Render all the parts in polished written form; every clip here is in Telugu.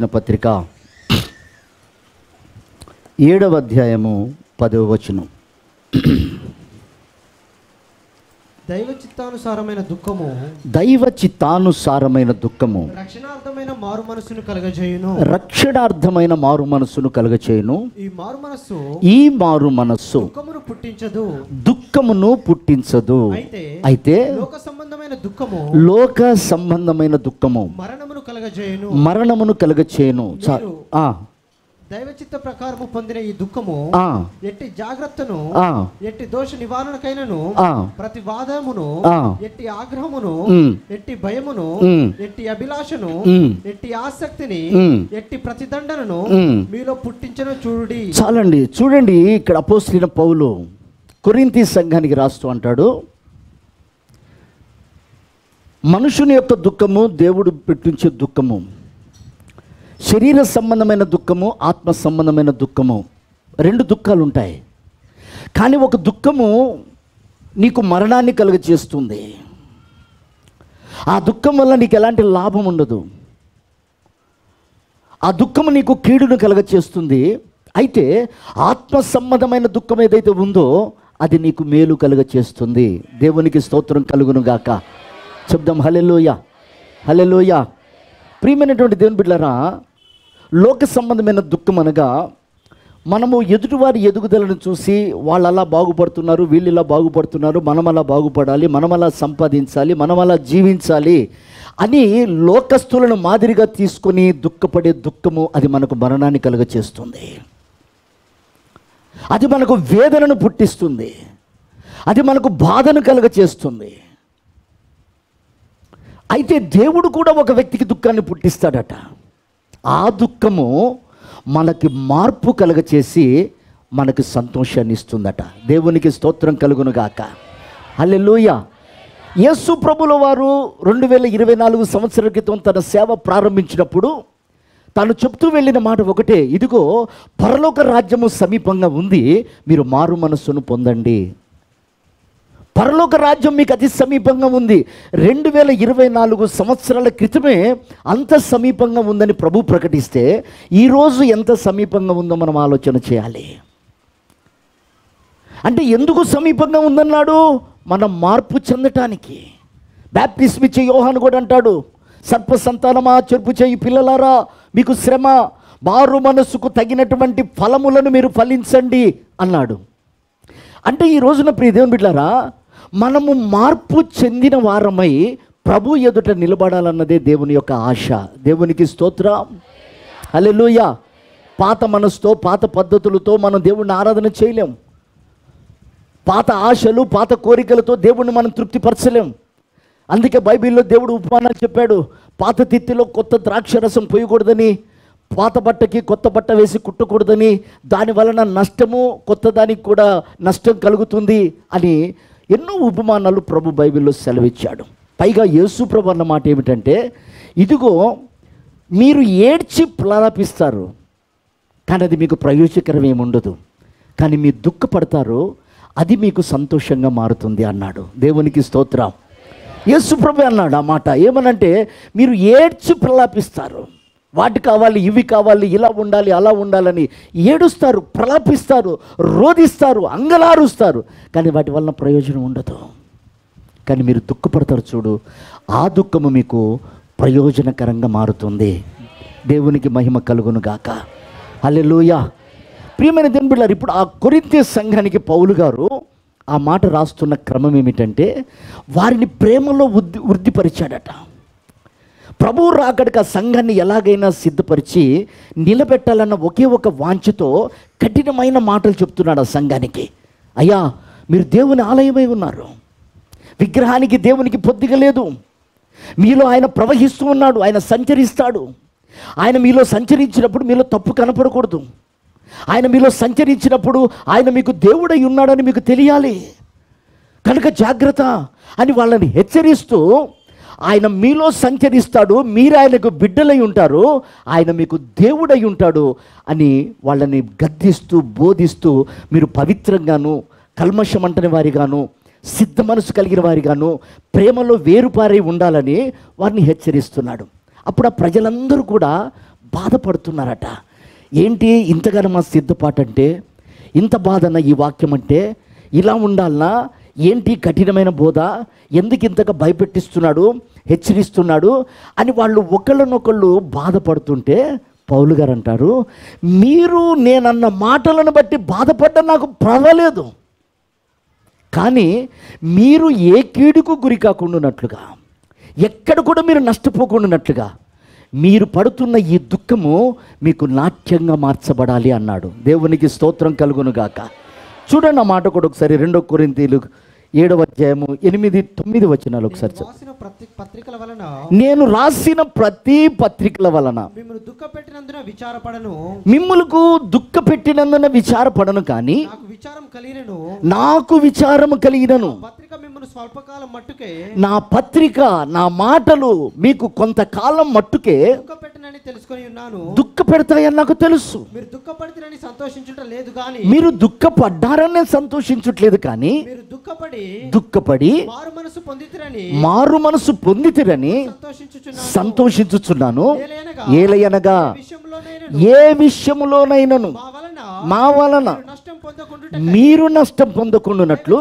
రాసిన పత్రిక 7వ అధ్యాయము 10వ వచనం. దైవ చిత్తానుసారమైన దుఃఖము రక్షణార్థమైన మారు మనసును కలగజేయును. ఈ మారు మనస్సు దుఃఖమును పుట్టించదు. అయితే లోక సంబంధమైన దుఃఖము మరణమును కలగజేయును. దైవ చిత్త ప్రకారము పొందిన ఈ దుఃఖము ఎట్టి జాగ్రత్తను, ఎట్టి దోష నివారణకైనను, ప్రతి వాదమును, ఎట్టి ఆగ్రహమును, ఎట్టి భయమును, ఎట్టి అభిలాషను, ఎట్టి ఆసక్తిని, ఎట్టి ప్రతిదండనను మీలో పుట్టించను చూడండి. చాలండి, చూడండి. ఇక్కడ అపోస్తలుడైన పౌలు కొరింథీ సంఘానికి రాస్తూ అంటాడు, మనుషుని యొక్క దుఃఖము దేవుడు పెట్టించే దుఃఖము, శరీర సంబంధమైన దుఃఖము, ఆత్మ సంబంధమైన దుఃఖము, 2 దుఃఖాలు ఉంటాయి. కానీ ఒక దుఃఖము నీకు మరణాన్ని కలుగజేస్తుంది. ఆ దుఃఖం వల్ల నీకు ఎలాంటి లాభం ఉండదు. ఆ దుఃఖము నీకు కీడును కలుగజేస్తుంది. అయితే ఆత్మ సంబంధమైన దుఃఖం ఏదైతే ఉందో అది నీకు మేలు కలుగజేస్తుంది. దేవునికి స్తోత్రం కలుగును గాక. చెప్దాం హల్లెలూయా, హల్లెలూయా. ప్రియమైనటువంటి దేవుని బిడ్డలారా, లోక సంబంధమైన దుఃఖం అనగా మనము ఎదుటివారి ఎదుగుదలను చూసి వాళ్ళు అలా బాగుపడుతున్నారు, వీళ్ళు ఇలా బాగుపడుతున్నారు, మనం అలా బాగుపడాలి, మనం అలా సంపాదించాలి, మనం అలా జీవించాలి అని లోకస్తులను మాదిరిగా తీసుకొని దుఃఖపడే దుఃఖము అది మనకు మరణాన్ని కలుగచేస్తుంది. అది మనకు వేదనను పుట్టిస్తుంది. అది మనకు బాధను కలుగచేస్తుంది. అయితే దేవుడు కూడా ఒక వ్యక్తికి దుఃఖాన్ని పుట్టిస్తాడట. ఆ దుఃఖము మనకి మార్పు కలుగచేసి మనకు సంతోషాన్ని ఇస్తుందట. దేవునికి స్తోత్రం కలుగును గాక. హల్లెలూయా. యేసు ప్రభుల వారు 2024 సంవత్సరాల క్రితం తన సేవ ప్రారంభించినప్పుడు తాను చెప్తూ వెళ్ళిన మాట ఒకటే, ఇదిగో పరలోక రాజ్యము సమీపంగా ఉంది, మీరు మారు మనస్సును పొందండి. పరలోక రాజ్యం మీకు అతి సమీపంగా ఉంది. 2024 సంవత్సరాల క్రితమే అంత సమీపంగా ఉందని ప్రభు ప్రకటిస్తే ఈరోజు ఎంత సమీపంగా ఉందో మనం ఆలోచన చేయాలి. అంటే ఎందుకు సమీపంగా ఉందన్నాడు? మనం మార్పు చెందటానికి. బాప్టిస్మ్ ఇచ్చే యోహాను కూడా అంటాడు, సర్ప సంతానమా, చెరుపు చేయి పిల్లలారా, మీకు శ్రమ, మారు మనస్సుకు తగినటువంటి ఫలములను మీరు ఫలించండి అన్నాడు. అంటే ఈ రోజున ప్రియ దేవుని బిడ్డలారా, మనము మార్పు చెందిన వారమై ప్రభు ఎదుట నిలబడాలన్నదే దేవుని యొక్క ఆశ. దేవునికి స్తోత్రం, హల్లెలూయా. పాత మనసుతో, పాత పద్ధతులతో మనం దేవుణ్ణి ఆరాధన చేయలేం. పాత ఆశలు, పాత కోరికలతో దేవుణ్ణి మనం తృప్తిపరచలేం. అందుకే బైబిల్లో దేవుడు ఉపమానాలు చెప్పాడు. పాత తిత్తిలో కొత్త ద్రాక్షరసం పోయకూడదని, పాత బట్టకి కొత్త బట్ట వేసి కుట్టకూడదని, దాని వలన నష్టము, కొత్త దానికి కూడా నష్టం కలుగుతుంది అని ఎన్నో ఉపమానాలు ప్రభు బైబిల్లో సెలవిచ్చాడు. పైగా యేసు ప్రభు అన్న మాట ఏమిటంటే, ఇదిగో మీరు ఏడ్చి ప్రలాపిస్తారు కానీ అది మీకు ప్రయోజకరం ఏముండదు, కానీ మీరు దుఃఖపడతారు అది మీకు సంతోషంగా మారుతుంది అన్నాడు. దేవునికి స్తోత్రం. యేసు ప్రభు అన్నాడు ఆ మాట. ఏమనంటే, మీరు ఏడ్చి ప్రలాపిస్తారు, వాటి కావాలి, ఇవి కావాలి, ఇలా ఉండాలి, అలా ఉండాలని ఏడుస్తారు, ప్రలాపిస్తారు, రోధిస్తారు, అంగలారుస్తారు, కానీ వాటి వలన ప్రయోజనం ఉండదు. కానీ మీరు దుఃఖపడతారు చూడు, ఆ దుఃఖము మీకు ప్రయోజనకరంగా మారుతుంది. దేవునికి మహిమ కలుగును గాక. హల్లెలూయా. ప్రియమైన దేవుని బిడ్డలారా, ఇప్పుడు ఆ కొరింథీ సంఘానికి పౌలు గారు ఆ మాట రాస్తున్న క్రమం ఏమిటంటే, వారిని ప్రేమలో వృద్ధిపరిచాడట. ప్రభువు రాకడక సంఘాన్ని ఎలాగైనా సిద్ధపరిచి నిలబెట్టాలన్న ఒకే ఒక వాంఛతో కఠినమైన మాటలు చెప్తున్నాడు ఆ సంఘానికి. అయ్యా, మీరు దేవుని ఆలయమై ఉన్నారు, విగ్రహానికి దేవునికి పొద్దుగా లేదు. మీలో ఆయన ప్రవహిస్తూ ఉన్నాడు, ఆయన సంచరిస్తాడు. ఆయన మీలో సంచరించినప్పుడు మీలో తప్పు కనపడకూడదు. ఆయన మీలో సంచరించినప్పుడు ఆయన మీకు దేవుడై ఉన్నాడని మీకు తెలియాలి. కనుక జాగ్రత్త అని వాళ్ళని హెచ్చరిస్తూ, ఆయన మీలో సంచరిస్తాడు, మీరు ఆయనకు బిడ్డలై ఉంటారు, ఆయన మీకు దేవుడై ఉంటాడు అని వాళ్ళని గద్దిస్తూ బోధిస్తూ, మీరు పవిత్రంగాను, కల్మషమంటని వారిగాను, సిద్ధ మనసు కలిగిన వారిగాను, ప్రేమలో వేరుపారై ఉండాలని వారిని హెచ్చరిస్తున్నాడు. అప్పుడు ఆ ప్రజలందరూ కూడా బాధపడుతున్నారట. ఏంటి ఇంతగానో మా సిద్ధపాటు అంటే, ఇంత బాధన ఈ వాక్యం అంటే, ఇలా ఉండాలనా, ఏంటి కఠినమైన బోధ, ఎందుకు ఇంతగా భయపెట్టిస్తున్నాడు, హెచ్చరిస్తున్నాడు అని వాళ్ళు ఒకళ్ళనొకళ్ళు బాధపడుతుంటే పౌలు గారు అంటారు, మీరు నేనన్న మాటలను బట్టి బాధపడ్డా నాకు పర్వాలేదు, కానీ మీరు ఏ కీడుకు గురి కాకుండానట్లుగా, ఎక్కడ కూడా మీరు నష్టపోకుండానట్లుగా మీరు పడుతున్న ఈ దుఃఖము మీకు నాట్యంగా మార్చబడాలి అన్నాడు. దేవునికి స్తోత్రం కలుగునుగాక. చూడండి ఆ మాట కూడా ఒకసారి 2 కొరింథీయులు 7వ అధ్యాయము 8-9 వచనాలు ఒకసారి. నేను రాసిన ప్రతి పత్రికల వలన మిమ్మల్ని దుఃఖపెట్టినందున విచారపడను, మిమ్ములకు దుఃఖపెట్టినందున విచారపడను, కానీ నాకు విచారము కలిగినను. స్వల్పకాలం మట్టుకే నా పత్రిక, నా మాటలు మీకు కొంతకాలం మట్టుకే దుఃఖపెట్టనని తెలుసుకొని ఉన్నాను. దుఃఖపెడతాయని నాకు తెలుసు. మీరు దుఃఖపడితేనని సంతోషించుట లేదు కానీ, మీరు దుఃఖపడ్డారని సంతోషించట్లేదు, కానీ మీరు దుఃఖపడి మారు మనసు పొందితిరని సంతోషించుచున్నాను. ఏలయనగా ఏ విషయములోనైనను మా వలన మీరు నష్టం పొందకుండానట్లు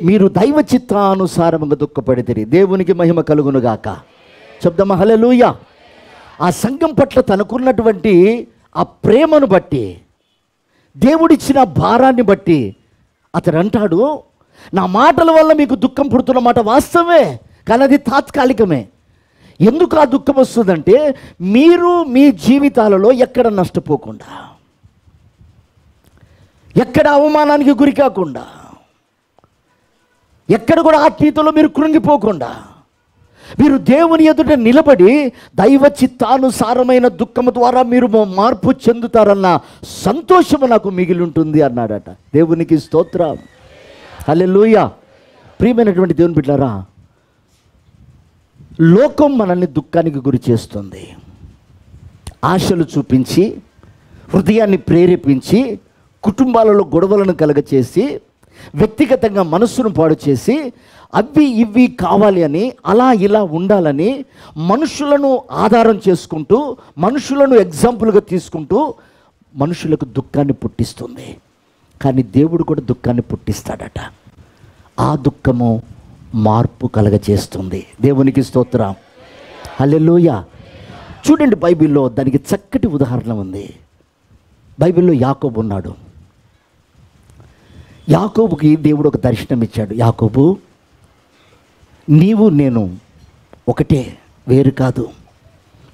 మీరు దైవ చిత్తానుసారముగా దుఃఖపడితిరి. దేవునికి మహిమ కలుగునుగాక. చెప్దామా హల్లెలూయా. ఆ సంఘం పట్ల తనకున్నటువంటి ఆ ప్రేమను బట్టి, దేవుడిచ్చిన భారాన్ని బట్టి అతడు అంటాడు, నా మాటల వల్ల మీకు దుఃఖం పుడుతున్న మాట వాస్తవమే, కానీ అది తాత్కాలికమే. ఎందుకు ఆ దుఃఖం వస్తుందంటే, మీరు మీ జీవితాలలో ఎక్కడ నష్టపోకుండా, ఎక్కడ అవమానానికి గురి కాకుండా, ఎక్కడ కూడా ఆత్మీయతలో మీరు కృంగిపోకుండా, మీరు దేవుని ఎదుట నిలబడి దైవ చిత్తానుసారమైన దుఃఖము ద్వారా మీరు మార్పు చెందుతారన్న సంతోషము నాకు మిగిలి ఉంటుంది అన్నాడట. దేవునికి స్తోత్రం, హల్లెలూయా. ప్రియమైనటువంటి దేవుని బిడ్డలారా, లోకం మనల్ని దుఃఖానికి గురి చేస్తుంది. ఆశలు చూపించి, హృదయాన్ని ప్రేరేపించి, కుటుంబాలలో గొడవలను కలగచేసి, వ్యక్తిగతంగా మనస్సును పాడు చేసి, అవి ఇవి కావాలి అని, అలా ఇలా ఉండాలని మనుషులను ఆధారం చేసుకుంటూ, మనుషులను ఎగ్జాంపుల్గా తీసుకుంటూ మనుషులకు దుఃఖాన్ని పుట్టిస్తుంది. కానీ దేవుడు కూడా దుఃఖాన్ని పుట్టిస్తాడట. ఆ దుఃఖము మార్పు కలగచేస్తుంది. దేవునికి స్తోత్రం, హల్లెలూయా. చూడండి, బైబిల్లో దానికి చక్కటి ఉదాహరణ ఉంది. బైబిల్లో యాకోబు ఉన్నాడు. యాకోబుకి దేవుడు ఒక దర్శనం ఇచ్చాడు. యాకోబు, నీవు నేను ఒకటే, వేరు కాదు.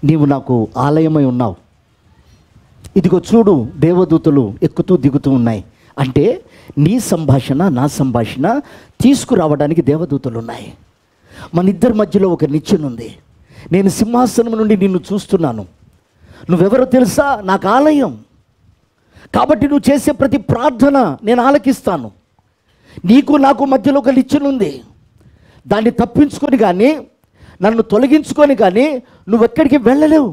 నీవు నాకు ఆలయమై ఉన్నావు. ఇదిగో చూడు, దేవదూతలు ఎక్కుతూ దిగుతూ ఉన్నాయి. అంటే నీ సంభాషణ, నా సంభాషణ తీసుకురావడానికి దేవదూతలు ఉన్నాయి. మన ఇద్దరి మధ్యలో ఒక నిచ్చెన ఉంది. నేను సింహాసనం నుండి నిన్ను చూస్తున్నాను. నువ్వెవరో తెలుసా? నాకు ఆలయం. కాబట్టి నువ్వు చేసే ప్రతి ప్రార్థన నేను ఆలకిస్తాను. నీకు నాకు మధ్యలో ఒక నిచ్చెన ఉంది. దాన్ని తప్పించుకొని కానీ, నన్ను తొలగించుకొని కానీ నువ్వెక్కడికి వెళ్ళలేవు.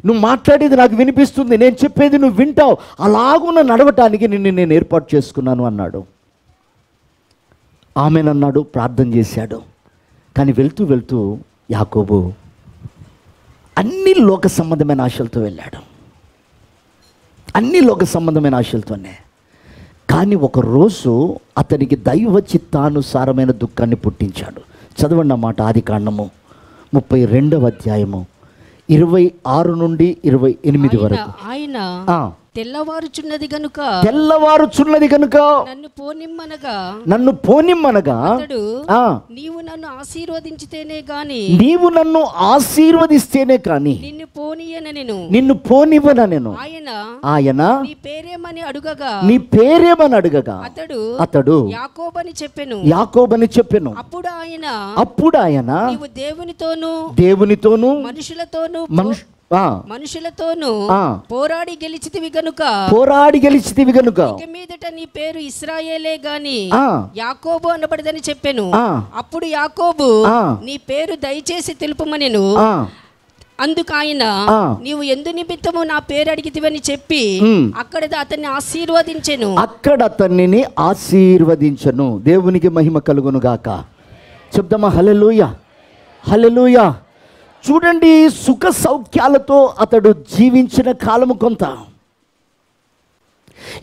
నువ్వు మాట్లాడేది నాకు వినిపిస్తుంది, నేను చెప్పేది నువ్వు వింటావు. అలాగున్న నడవటానికి నిన్ను నేను ఏర్పాటు చేసుకున్నాను అన్నాడు. ఆమెనన్నాడు, ప్రార్థన చేశాడు. కానీ వెళ్తూ వెళ్తూ యాకోబు అన్ని లోక సంబంధమైన ఆశలతో వెళ్ళాడు. అన్ని లోక సంబంధమైన ఆశలతోనే. కానీ ఒకరోజు అతనికి దైవ చిత్తానుసారమైన దుఃఖాన్ని పుట్టించాడు. చదవండి అన్నమాట. ఆదికాండము 32వ అధ్యాయము 26 నుండి 28 వరకు. ఆయన తెల్లవారుచున్నది గనుక నన్ను పోనిమ్మనగా నీవు నన్ను ఆశీర్వదిస్తేనే గాని నిన్ను పోనివ్వనెను. ఆయన నీ పేరేమని అడుగగా అతడు యాకోబని చెప్పెను. అప్పుడు ఆయన నీవు దేవునితోను మనుషులతోను పోరాడి గెలిచితివి గనుక ఇక మీదట నీ పేరు ఇశ్రాయేలే గాని యాకోబు అనబడదని చెప్పెను. అప్పుడు యాకోబు నీ పేరు దయచేసి తెలుపమనెను. అందుకు ఆయన నీవు ఎందు నిమిత్తము నా పేరు అడిగితివని చెప్పి అక్కడ అతన్ని ఆశీర్వదించెను. దేవునికి మహిమ కలుగును గాక. చెప్దామా హల్లెలూయా, హల్లెలూయా. చూడండి, సుఖ సౌఖ్యాలతో అతడు జీవించిన కాలము కొంత.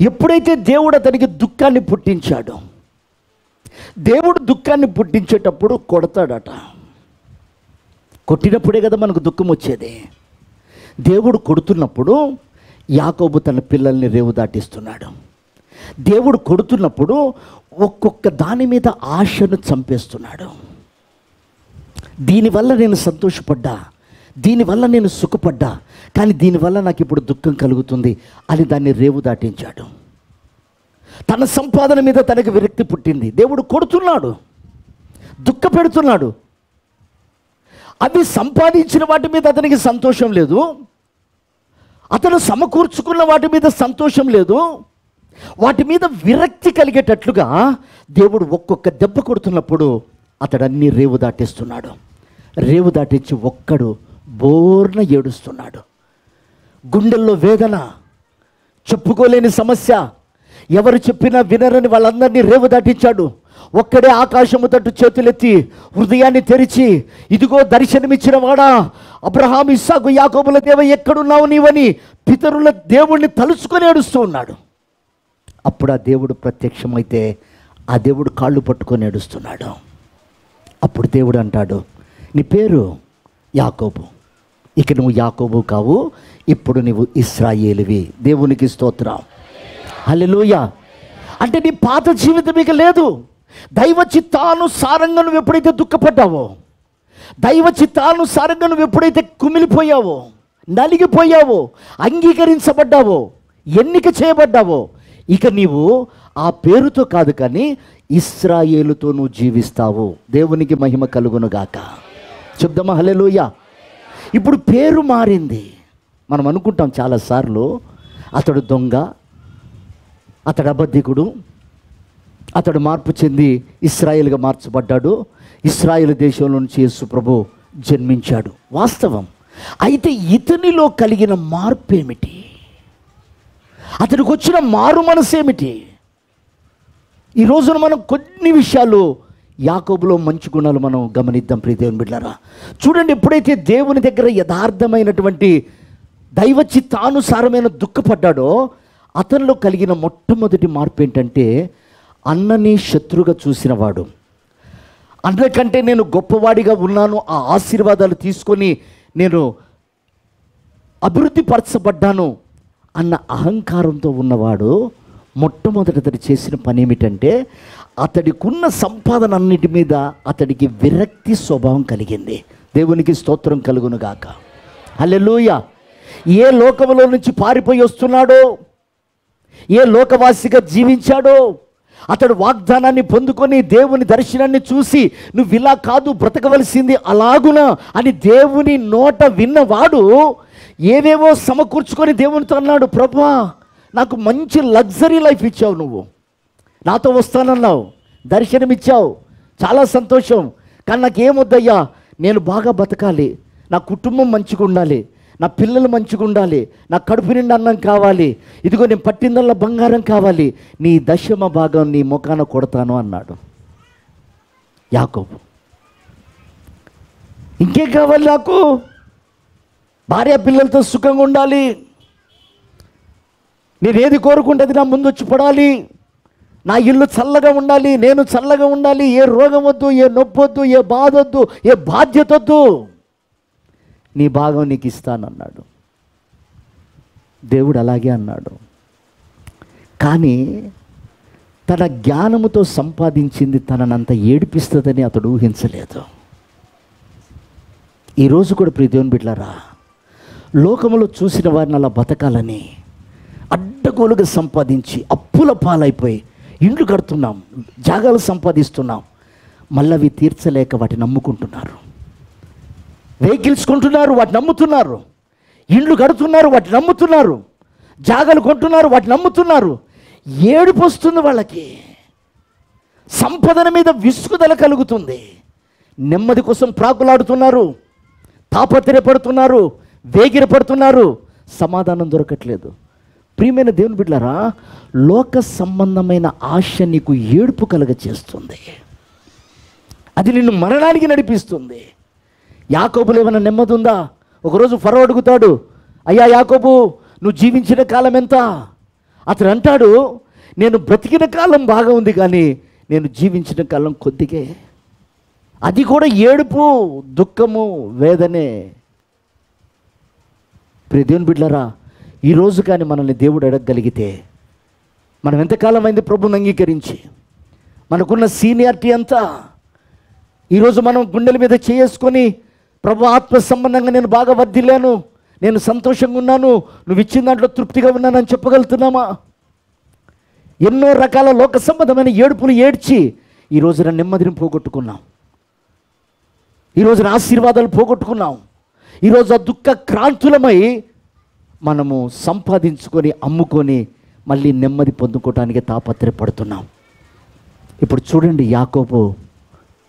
ఎప్పుడైతే దేవుడు అతనికి దుఃఖాన్ని పుట్టించాడో, దేవుడు దుఃఖాన్ని పుట్టించేటప్పుడు కొడతాడట. కొట్టినప్పుడే కదా మనకు దుఃఖం వచ్చేది. దేవుడు కొడుతున్నప్పుడు యాకోబు తన పిల్లల్ని రేవు దాటిస్తున్నాడు. దేవుడు కొడుతున్నప్పుడు ఒక్కొక్క దాని మీద ఆశను చంపేస్తున్నాడు. దీనివల్ల నేను సంతోషపడ్డా, దీనివల్ల నేను సుఖపడ్డా, కానీ దీనివల్ల నాకు ఇప్పుడు దుఃఖం కలుగుతుంది అని దాన్ని రేవు దాటించాడు. తన సంపాదన మీద తనకు విరక్తి పుట్టింది. దేవుడు కొడుతున్నాడు, దుఃఖ పెడుతున్నాడు. అవి సంపాదించిన వాటి మీద అతనికి సంతోషం లేదు, అతను సమకూర్చుకున్న వాటి మీద సంతోషం లేదు. వాటి మీద విరక్తి కలిగేటట్లుగా దేవుడు ఒక్కొక్క దెబ్బ కొడుతున్నప్పుడు అతడు అన్ని రేవు దాటిస్తున్నాడు. రేవు దాటించి ఒక్కడు బోర్న ఏడుస్తున్నాడు. గుండెల్లో వేదన, చెప్పుకోలేని సమస్య, ఎవరు చెప్పినా వినరని వాళ్ళందరినీ రేవు దాటించాడు. ఒక్కడే ఆకాశము తట్టు చేతులెత్తి హృదయాన్ని తెరిచి, ఇదిగో దర్శనమిచ్చిన వాడా, అబ్రహాము, ఇస్సాకు, యాకోబుల దేవ ఎక్కడున్నావు నీవని పితరుల దేవుణ్ణి తలుచుకొని ఏడుస్తూ ఉన్నాడు. అప్పుడు ఆ దేవుడు ప్రత్యక్షమైతే ఆ దేవుడు కాళ్ళు పట్టుకొని ఏడుస్తున్నాడు. అప్పుడు దేవుడు అంటాడు, నీ పేరు యాకోబు, ఇక నువ్వు యాకోబు కావు, ఇప్పుడు నువ్వు ఇశ్రాయేలువి. దేవునికి స్తోత్రం, హల్లెలూయా. అంటే నీ పాత జీవితం ఇక లేదు. దైవ చిత్తానుసారంగా నువ్వు ఎప్పుడైతే దుఃఖపడ్డావో, దైవ చిత్తానుసారంగా నువ్వు ఎప్పుడైతే కుమిలిపోయావో, నలిగిపోయావో, అంగీకరించబడ్డావో, ఎన్నిక చేయబడ్డావో, ఇక నీవు ఆ పేరుతో కాదు కానీ ఇశ్రాయేలుతో నువ్వు జీవిస్తావు. దేవునికి మహిమ కలుగునుగాక. చెప్దామా హల్లెలూయా. ఇప్పుడు పేరు మారింది. మనం అనుకుంటాం చాలాసార్లు, అతడు దొంగ, అతడు అబద్ధికుడు, అతడు మార్పు చెంది ఇశ్రాయేలుగా మార్చబడ్డాడు, ఇశ్రాయేలు దేశంలో నుంచి యేసు ప్రభు జన్మించాడు. వాస్తవం. అయితే ఇతనిలో కలిగిన మార్పు ఏమిటి? అతనికి వచ్చిన మారు మనసు ఏమిటి? ఈ రోజున మనం కొన్ని విషయాలు యాకోబులో మంచి గుణాలు మనం గమనిద్దాం. ప్రియ దేవుని బిడ్డలారా, చూడండి, ఎప్పుడైతే దేవుని దగ్గర యథార్థమైనటువంటి దైవ చిత్తానుసారమైన దుఃఖపడ్డాడో అతనిలో కలిగిన మొట్టమొదటి మార్పు ఏంటంటే, అన్నని శత్రుగా చూసినవాడు, అన్నకంటే నేను గొప్పవాడిగా ఉన్నాను, ఆ ఆశీర్వాదాలు తీసుకొని నేను అభివృద్ధి పరచబడ్డాను అన్న అహంకారంతో ఉన్నవాడు మొట్టమొదటి అతడు చేసిన పని ఏమిటంటే, అతడికి ఉన్న సంపాదన అన్నిటి మీద అతడికి విరక్తి స్వభావం కలిగింది. దేవునికి స్తోత్రం కలుగునుగాక. హల్లెలూయా. ఏ లోకములో నుంచి పారిపోయి వస్తున్నాడో, ఏ లోకవాసిగా జీవించాడో, అతడు వాగ్దానాన్ని పొందుకొని దేవుని దర్శనాన్ని చూసి నువ్వు ఇలా కాదు బ్రతకవలసింది అలాగునా అని దేవుని నోట విన్నవాడు ఏవేవో సమకూర్చుకొని దేవునితో అన్నాడు, ప్రభువా నాకు మంచి లగ్జరీ లైఫ్ ఇచ్చావు, నువ్వు నాతో వస్తానన్నావు, దర్శనమిచ్చావు, చాలా సంతోషం, కానీ నాకేమొద్దయ్యా, నేను బాగా బతకాలి, నా కుటుంబం మంచిగా ఉండాలి, నా పిల్లలు మంచిగా ఉండాలి, నా కడుపు నిండా అన్నం కావాలి, ఇదిగో నేను పట్టిందల్లా బంగారం కావాలి, నీ దశమ భాగం నీ ముఖాన కొడతాను అన్నాడు యాకోబు. ఇంకేం కావాలి నాకు? భార్య పిల్లలతో సుఖంగా ఉండాలి, నేను ఏది కోరుకుంటే అది నా ముందు వచ్చి పడాలి, నా ఇల్లు చల్లగా ఉండాలి, నేను చల్లగా ఉండాలి, ఏ రోగం వద్దు, ఏ నొప్పి వద్దు, ఏ బాధ వద్దు, ఏ బాధ్యత వద్దు, నీ భాగం నీకు ఇస్తానన్నాడు. దేవుడు అలాగే అన్నాడు. కానీ తన జ్ఞానముతో సంపాదించింది తననంత ఏడిపిస్తుందని అతడు ఊహించలేదు. ఈరోజు కూడా ప్రియ దేవుని బిడ్డలారా, లోకములో చూసిన వారిని అలా బతకాలని అడ్డగోలుగా సంపాదించి అప్పుల పాలైపోయి ఇండ్లు కడుతున్నాం, జాగాలు సంపాదిస్తున్నాం, మళ్ళీ అవి తీర్చలేక వాటిని నమ్ముకుంటున్నారు, వెహికల్స్ కొంటున్నారు, వాటిని నమ్ముతున్నారు, ఇండ్లు కడుతున్నారు, వాటిని నమ్ముతున్నారు, జాగాలు కొంటున్నారు, వాటిని నమ్ముతున్నారు. ఏడుపు వస్తుంది వాళ్ళకి, సంపదన మీద విసుగుదల కలుగుతుంది, నెమ్మది కోసం ప్రాకులాడుతున్నారు, తాపత్రయపడుతున్నారు, వేగిరపడుతున్నారు, సమాధానం దొరకట్లేదు. ప్రియమైన దేవుని బిడ్డలారా, లోక సంబంధమైన ఆశ నీకు ఏడుపు కలుగ చేస్తుంది, అది నిన్ను మరణానికి నడిపిస్తుంది. యాకోబులో ఏమైనా నెమ్మది ఉందా? ఒకరోజు ఫరో అడుగుతాడు, అయ్యా యాకోబు, నువ్వు జీవించిన కాలం ఎంత? అతను అంటాడు, నేను బ్రతికిన కాలం బాగా ఉంది, కానీ నేను జీవించిన కాలం కొద్దిగే. అది కూడా ఏడుపు, దుఃఖము, వేదనే. ప్రియ దేవుని బిడ్డలారా, ఈరోజు కానీ మనల్ని దేవుడు అడగగలిగితే, మనం ఎంతకాలం అయింది ప్రభువుని అంగీకరించి? మనకున్న సీనియారిటీ అంతా ఈరోజు మనం గుండెల మీద చేసుకొని, ప్రభు ఆత్మ సంబంధంగా నేను బాగా వర్ధిల్లాను, నేను సంతోషంగా ఉన్నాను, నువ్వు ఇచ్చిన దాంట్లో తృప్తిగా ఉన్నానని చెప్పగలుగుతున్నామా? ఎన్నో రకాల లోక సంబంధమైన ఏడుపులు ఏడ్చి ఈ రోజున నెమ్మదిని పోగొట్టుకున్నాం, ఈ రోజున ఆశీర్వాదాలు పోగొట్టుకున్నాం. ఈరోజు ఆ దుఃఖ క్రాంతులమై మనము సంపాదించుకొని అమ్ముకొని మళ్ళీ నెమ్మది పొందుకోవటానికి తాపత్రయపడుతున్నాం. ఇప్పుడు చూడండి, యాకోబు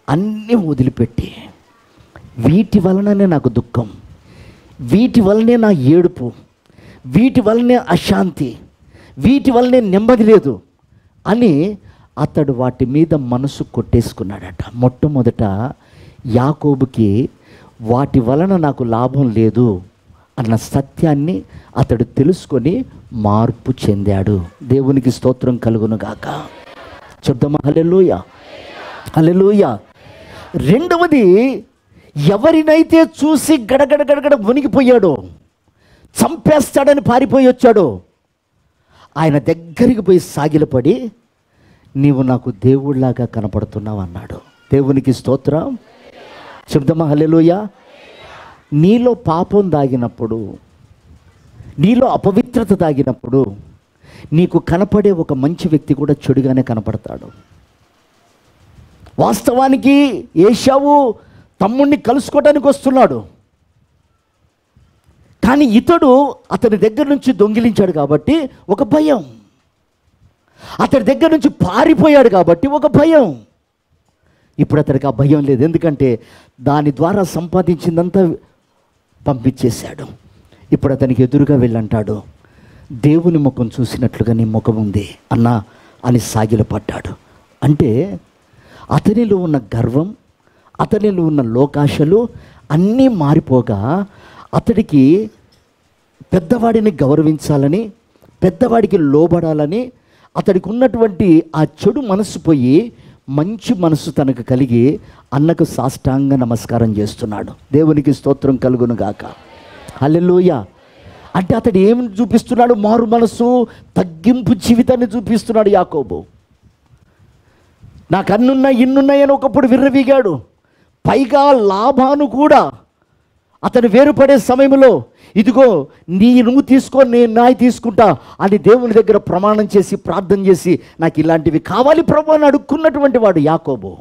అన్నీ వదిలిపెట్టి, వీటి వలననే నాకు దుఃఖం, వీటి వలనే నా ఏడుపు, వీటి వలనే అశాంతి, వీటి వలనే నెమ్మది లేదు అని అతడు వాటి మీద మనసు కొట్టేసుకున్నాడట. మొట్టమొదట యాకోబుకి వాటి వలన నాకు లాభం లేదు అన్న సత్యాన్ని అతడు తెలుసుకొని మార్పు చెందాడు. దేవునికి స్తోత్రం కలుగును గాక. చెప్దామా హల్లెలూయా, హల్లెలూయా. రెండవది, ఎవరినైతే చూసి గడగడ గడగడ వణికిపోయాడో, చంపేస్తాడని పారిపోయి వచ్చాడో, ఆయన దగ్గరికి పోయి సాగిలపడి, నీవు నాకు దేవుళ్లాగా కనపడుతున్నావు అన్నాడు. దేవునికి స్తోత్రం. చెప్దామా హల్లెలూయా. నీలో పాపం దాగినప్పుడు, నీలో అపవిత్రత దాగినప్పుడు, నీకు కనపడే ఒక మంచి వ్యక్తి కూడా చెడుగానే కనపడతాడు. వాస్తవానికి ఏశావు తమ్ముణ్ణి కలుసుకోవడానికి వస్తున్నాడు, కానీ ఇతడు అతని దగ్గర నుంచి దొంగిలించాడు కాబట్టి ఒక భయం, అతడి దగ్గర నుంచి పారిపోయాడు కాబట్టి ఒక భయం. ఇప్పుడు అతనికి ఆ భయం లేదు, ఎందుకంటే దాని ద్వారా సంపాదించిందంతా పంపించేశాడు. ఇప్పుడు అతనికి ఎదురుగా వెళ్ళంటాడు, దేవుని ముఖం చూసినట్లుగా నీ ముఖం ఉంది అన్నా అని సాగిలపడ్డాడు. అంటే అతనిలో ఉన్న గర్వం, అతనిలో ఉన్న లోకాశలు అన్నీ మారిపోగా, అతడికి పెద్దవాడిని గౌరవించాలని, పెద్దవాడికి లోబడాలని అతడికి ఉన్నటువంటి ఆ చెడు మనసు పోయి మంచి మనసు తనకు కలిగి అన్నకు సాష్టాంగ నమస్కారం చేస్తున్నాడు. దేవునికి స్తోత్రం కలుగును గాక. హల్లెలూయా. అంటే అతడు ఏమి చూపిస్తున్నాడు? మారు మనసు, తగ్గింపు జీవితాన్ని చూపిస్తున్నాడు యాకోబు. నాకు అన్నున్నాయి ఇన్నున్నాయని ఒకప్పుడు విర్రవీగాడు. పైగా లాభాను కూడా అతను వేరుపడే సమయంలో, ఇదిగో నువ్వు తీసుకో, నేను నాయి తీసుకుంటా అని దేవుని దగ్గర ప్రమాణం చేసి ప్రార్థన చేసి, నాకు ఇలాంటివి కావాలి ప్రభు అని అడుక్కున్నటువంటి వాడు యాకోబు.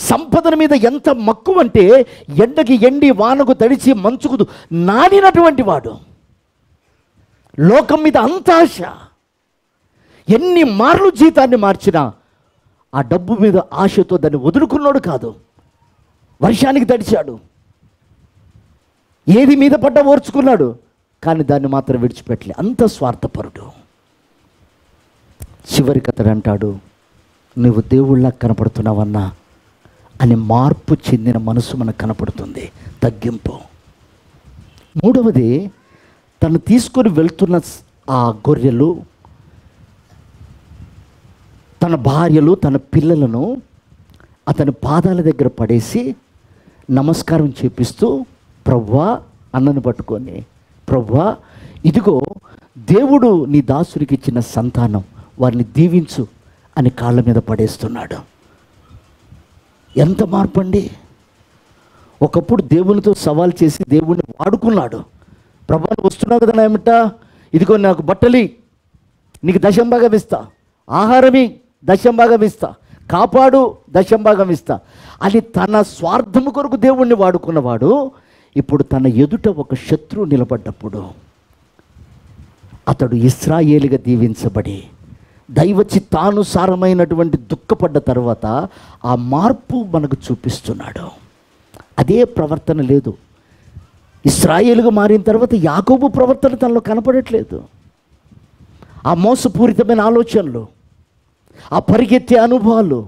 సంపదల మీద ఎంత మక్కువ అంటే, ఎండకి ఎండి, వానకు తడిచి, మంచుకు నానినటువంటి వాడు. లోకం మీద అంత ఆశ. ఎన్ని మార్లు జీతాన్ని మార్చినా ఆ డబ్బు మీద ఆశతో దాన్ని వదులుకున్నాడు కాదు. వర్షానికి తడిచాడు, ఏది మీద పడ్డా ఓర్చుకున్నాడు, కానీ దాన్ని మాత్రం విడిచిపెట్టలే. అంత స్వార్థపరుడు. చివరికి అతడు అంటాడు, నువ్వు దేవుళ్ళ కనపడుతున్నావన్నా అని మార్పు చెందిన మనసు మనకు కనపడుతుంది. తగ్గింపు. మూడవది, తను తీసుకొని వెళ్తున్న ఆ గొర్రెలు, తన భార్యలు, తన పిల్లలను అతని పాదాల దగ్గర పడేసి నమస్కారం చేపిస్తూ, ప్రభువా అన్నను పట్టుకొని, ప్రభువా ఇదిగో దేవుడు నీ దాసునికి ఇచ్చిన సంతానం, వారిని దీవించు అని కాళ్ళ మీద పడేస్తున్నాడు. ఎంత మార్పు అండి! ఒకప్పుడు దేవునితో సవాల్ చేసి దేవుణ్ణి వాడుకున్నాడు. ప్రభువా వస్తున్నావు కదా ఏమిట, ఇదిగో నాకు బట్టలి, నీకు దశంభాగం ఇస్తా, ఆహారమి దశంభాగం ఇస్తా, కాపాడు దశంభాగం ఇస్తా అని తన స్వార్థము కొరకు దేవుణ్ణి వాడుకున్నవాడు ఇప్పుడు తన ఎదుట ఒక శత్రువు నిలబడ్డప్పుడు అతడు ఇశ్రాయేలుగా దీవించబడి దైవ చిత్తానుసారమైనటువంటి దుఃఖపడ్డ తర్వాత ఆ మార్పు మనకు చూపిస్తున్నాడు. అదే ప్రవర్తన లేదు. ఇశ్రాయేలుగా మారిన తర్వాత యాకోబు ప్రవర్తన తనలో కనపడట్లేదు. ఆ మోసపూరితమైన ఆలోచనలు, ఆ పరిగెత్తే అనుభవాలు,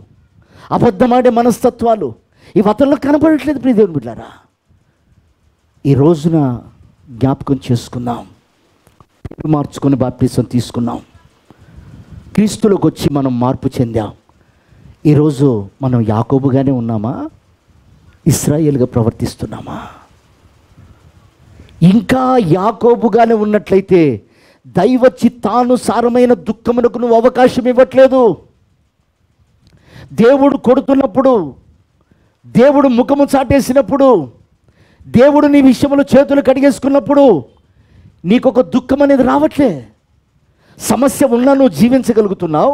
అబద్ధమాడే మనస్తత్వాలు ఇవి అతనిలో కనపడట్లేదు. ప్రియ దేవుని బిడ్డలారా, ఈ రోజున జ్ఞాపకం చేసుకుందాం. పేరు మార్చుకొని బాప్టిజం తీసుకున్నాం. క్రీస్తులోకి వచ్చి మనం మార్పు చెందాం. ఈరోజు మనం యాకోబుగానే ఉన్నామా, ఇశ్రాయేలుగా ప్రవర్తిస్తున్నామా? ఇంకా యాకోబుగానే ఉన్నట్లయితే దైవ చిత్తానుసారమైన దుఃఖమునకు నువ్వు అవకాశం ఇవ్వట్లేదు. దేవుడు కొడుతున్నప్పుడు, దేవుడు ముఖము చాటేసినప్పుడు, దేవుడు నీ విషయంలో చేతులు కడిగేసుకున్నప్పుడు నీకొక దుఃఖం అనేది రావట్లే. సమస్య ఉన్నా నువ్వు జీవించగలుగుతున్నావు,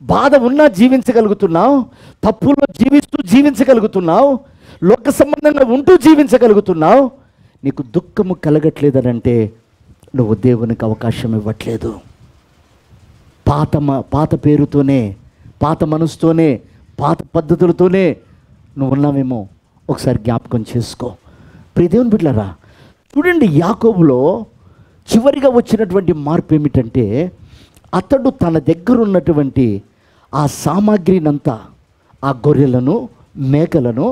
బాధ ఉన్నా జీవించగలుగుతున్నావు, తప్పుల్లో జీవించగలుగుతున్నావు, లోక సంబంధంగా ఉంటూ జీవించగలుగుతున్నావు. నీకు దుఃఖము కలగట్లేదనంటే నువ్వు దేవునికి అవకాశం ఇవ్వట్లేదు. పాత పేరుతోనే, పాత మనసుతోనే, పాత పద్ధతులతోనే నువ్వు ఉన్నావేమో ఒకసారి జ్ఞాపకం చేసుకో. ప్రియ దేవుని బిడ్డలారా, చూడండి, యాకోబులో చివరిగా వచ్చినటువంటి మార్పు ఏమిటంటే, అతడు తన దగ్గర ఉన్నటువంటి ఆ సామాగ్రినంతా, ఆ గొర్రెలను మేకలను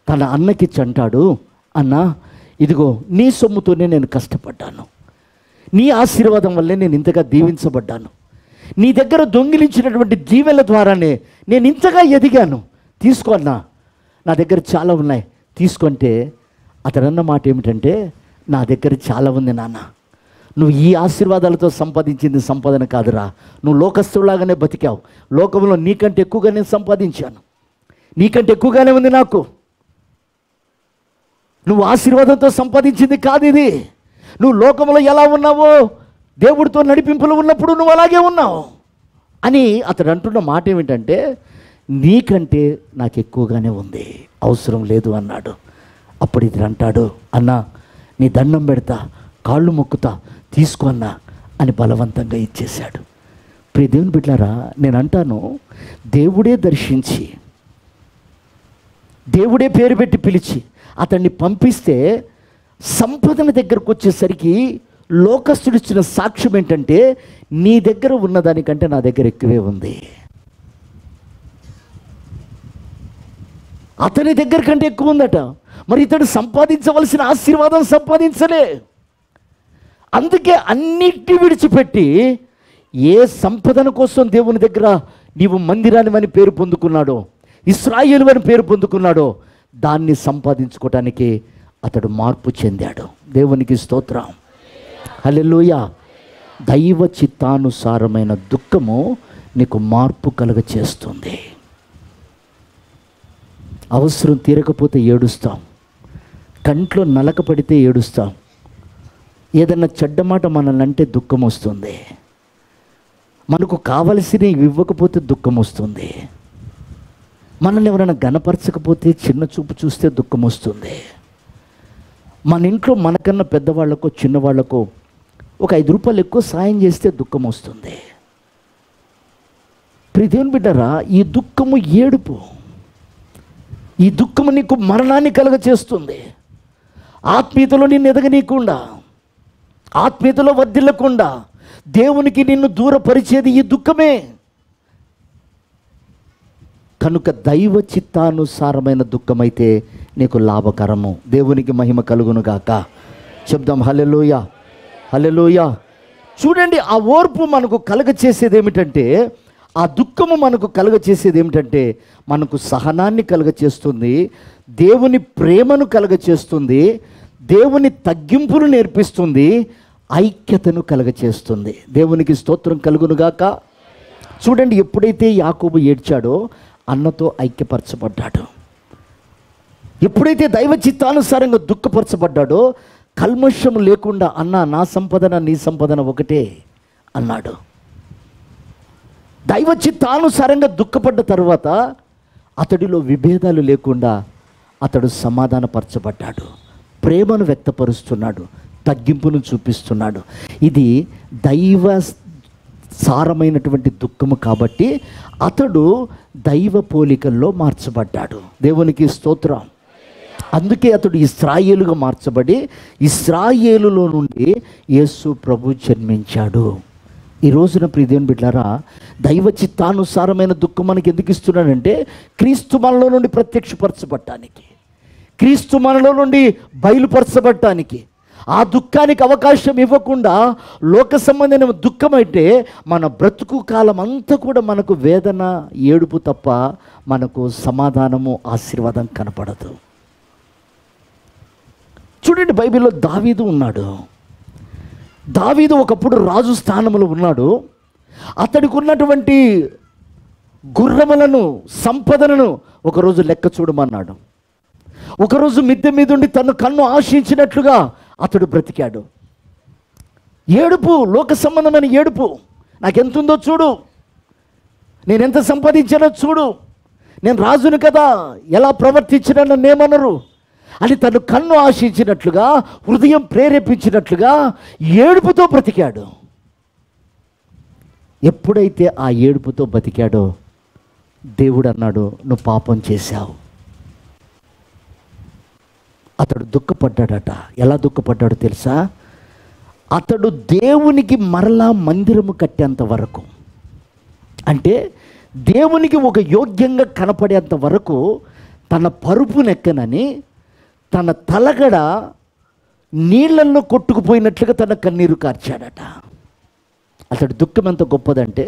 తన అన్నకి చంటాడు. అన్నా, ఇదిగో నీ సొమ్ముతోనే నేను కష్టపడ్డాను, నీ ఆశీర్వాదం వల్లే నేను ఇంతగా దీవించబడ్డాను, నీ దగ్గర దొంగిలించినటువంటి దీవెల ద్వారానే నేను ఇంతగా ఎదిగాను, తీసుకో అన్నా, నా దగ్గర చాలా ఉన్నాయి తీసుకుంటే, అతడన్న మాట ఏమిటంటే, నా దగ్గర చాలా ఉంది నాన్న, నువ్వు ఈ ఆశీర్వాదాలతో సంపాదించింది సంపాదన కాదురా, నువ్వు లోకస్తులాగానే బతికావు, లోకంలో నీకంటే ఎక్కువగా నేను సంపాదించాను, నీకంటే ఎక్కువగానే ఉంది నాకు, నువ్వు ఆశీర్వాదంతో సంపాదించింది కాదు ఇది, నువ్వు లోకంలో ఎలా ఉన్నావో దేవుడితో నడిపింపులు ఉన్నప్పుడు నువ్వు అలాగే ఉన్నావు అని అతడు అంటున్న మాట ఏమిటంటే, నీకంటే నాకు ఎక్కువగానే ఉంది, అవసరం లేదు అన్నాడు. అప్పుడు ఇతడు అంటాడు, అన్నా నీ దండం పెడతా, కాళ్ళు మొక్కుతా, తీసుకో అన్నా అని బలవంతంగా ఇచ్చేశాడు. ప్రియ దేవుని బిడ్డలారా, నేను అంటాను, దేవుడే దర్శించి, దేవుడే పేరు పెట్టి పిలిచి అతన్ని పంపిస్తే సంపదన దగ్గరకు వచ్చేసరికి లోకస్తుడు ఇచ్చిన సాక్ష్యం ఏంటంటే, నీ దగ్గర ఉన్నదానికంటే నా దగ్గర ఎక్కువే ఉంది, అతని దగ్గర కంటే ఎక్కువ ఉందట. మరి ఇతడు సంపాదించవలసిన ఆశీర్వాదం సంపాదించలే. అందుకే అన్నిటిని విడిచిపెట్టి ఏ సంపదన కోసం దేవుని దగ్గర నీవు మందిరాన్ని అని పేరు పొందుకున్నాడో, ఇశ్రాయేలు అని పేరు పొందుకున్నాడో, దాన్ని సంపాదించుకోవటానికి అతడు మార్పు చెందాడు. దేవునికి స్తోత్రం, హల్లెలూయా. దైవ చిత్తానుసారమైన దుఃఖము నీకు మార్పు కలుగచేస్తుంది. అవసరం తీరకపోతే ఏడుస్తాం, కంట్లో నలక పడితే ఏడుస్తాం, ఏదన్నా చెడ్డ మాట మనల్ని అంటే దుఃఖం వస్తుంది, మనకు కావలసినవి ఇవ్వకపోతే దుఃఖం వస్తుంది, మనల్ని ఎవరైనా గనపరచకపోతే చిన్న చూపు చూస్తే దుఃఖం వస్తుంది, మన ఇంట్లో మనకన్నా పెద్దవాళ్ళకో చిన్నవాళ్ళకో ఒక 5 రూపాయలు ఎక్కువ సాయం చేస్తే దుఃఖం వస్తుంది. ప్రియ దేవుని బిడ్డరా, ఈ దుఃఖము ఏడుపు, ఈ దుఃఖము నీకు మరణాన్ని కలుగచేస్తుంది. ఆత్మీయతలో నిన్ను ఎదగనీయకుండా, ఆత్మీయతలో వర్ధిల్లకుండా దేవునికి నిన్ను దూరపరిచేది ఈ దుఃఖమే. కనుక దైవ చిత్తానుసారమైన దుఃఖమైతే నీకు లాభకరము. దేవునికి మహిమ కలుగును గాక. చెప్దాం హల్లెలూయా, హల్లెలూయా. చూడండి, ఆ ఓర్పు మనకు కలుగచేసేది ఏమిటంటే, ఆ దుఃఖము మనకు కలుగచేసేది ఏమిటంటే, మనకు సహనాన్ని కలుగచేస్తుంది, దేవుని ప్రేమను కలుగచేస్తుంది, దేవుని తగ్గింపును నేర్పిస్తుంది, ఐక్యతను కలుగచేస్తుంది. దేవునికి స్తోత్రం కలుగునుగాక. చూడండి, ఎప్పుడైతే యాకోబు ఏడ్చాడో అన్నతో ఐక్యపరచబడ్డాడు. ఎప్పుడైతే దైవ చిత్తానుసారంగా దుఃఖపరచబడ్డాడో కల్మషం లేకుండా, అన్న నా సంపదన నీ సంపదన ఒకటే అన్నాడు. దైవ చిత్తానుసారంగా దుఃఖపడ్డ తర్వాత అతడిలో విభేదాలు లేకుండా అతడు సమాధానపరచబడ్డాడు, ప్రేమను వ్యక్తపరుస్తున్నాడు, తగ్గింపును చూపిస్తున్నాడు. ఇది దైవ సారమైనటువంటి దుఃఖము కాబట్టి అతడు దైవ పోలికల్లో మార్చబడ్డాడు. దేవునికి స్తోత్రం. అందుకే అతడు ఇశ్రాయేలుగా మార్చబడి ఇశ్రాయేలులో నుండి యేసు ప్రభు జన్మించాడు. ఈ రోజున ప్రియ దేవుని బిడ్డలారా, దైవ చిత్తానుసారమైన దుఃఖం మనకి ఎందుకు ఇస్తున్నాడంటే, క్రీస్తు మనలో నుండి ప్రత్యక్షపరచబడటానికి, క్రీస్తు మనలో నుండి బయలుపరచబడటానికి, ఆ దుఃఖానికి అవకాశం ఇవ్వకుండా లోక సంబంధమైన దుఃఖం అయితే మన బ్రతుకు కాలం అంతా కూడా మనకు వేదన, ఏడుపు తప్ప మనకు సమాధానము, ఆశీర్వాదం కనపడదు. చూడండి, బైబిల్లో దావీదు ఉన్నాడు. దావీదు ఒకప్పుడు రాజు స్థానంలో ఉన్నాడు. అతడికి ఉన్నటువంటి గుర్రములను, సంపదలను ఒకరోజు లెక్క చూడమన్నాడు. ఒకరోజు మిద్దె మీద ఉండి తను కన్ను ఆశించినట్లుగా అతడు బ్రతికాడు. ఏడుపు, లోక సంబంధమైన ఏడుపు. నాకెంతుందో చూడు, నేనెంత సంపాదించానో చూడు, నేను రాజును కదా, ఎలా ప్రవర్తించినా నన్నేమనరు అని తను కన్ను ఆశించినట్లుగా, హృదయం ప్రేరేపించినట్లుగా ఏడుపుతో బ్రతికాడు. ఎప్పుడైతే ఆ ఏడుపుతో బతికాడో దేవుడు అన్నాడు, నువ్వు పాపం చేశావు. అతడు దుఃఖపడ్డాడట. ఎలా దుఃఖపడ్డాడో తెలుసా? అతడు దేవునికి మరలా మందిరము కట్టేంత వరకు, అంటే దేవునికి ఒక యోగ్యంగా కనపడేంత వరకు తన పరుపునెక్కనని తన తలగడ నీళ్లలో కొట్టుకుపోయినట్లుగా తన కన్నీరు కార్చాడట. అతడు దుఃఖం ఎంత గొప్పదంటే,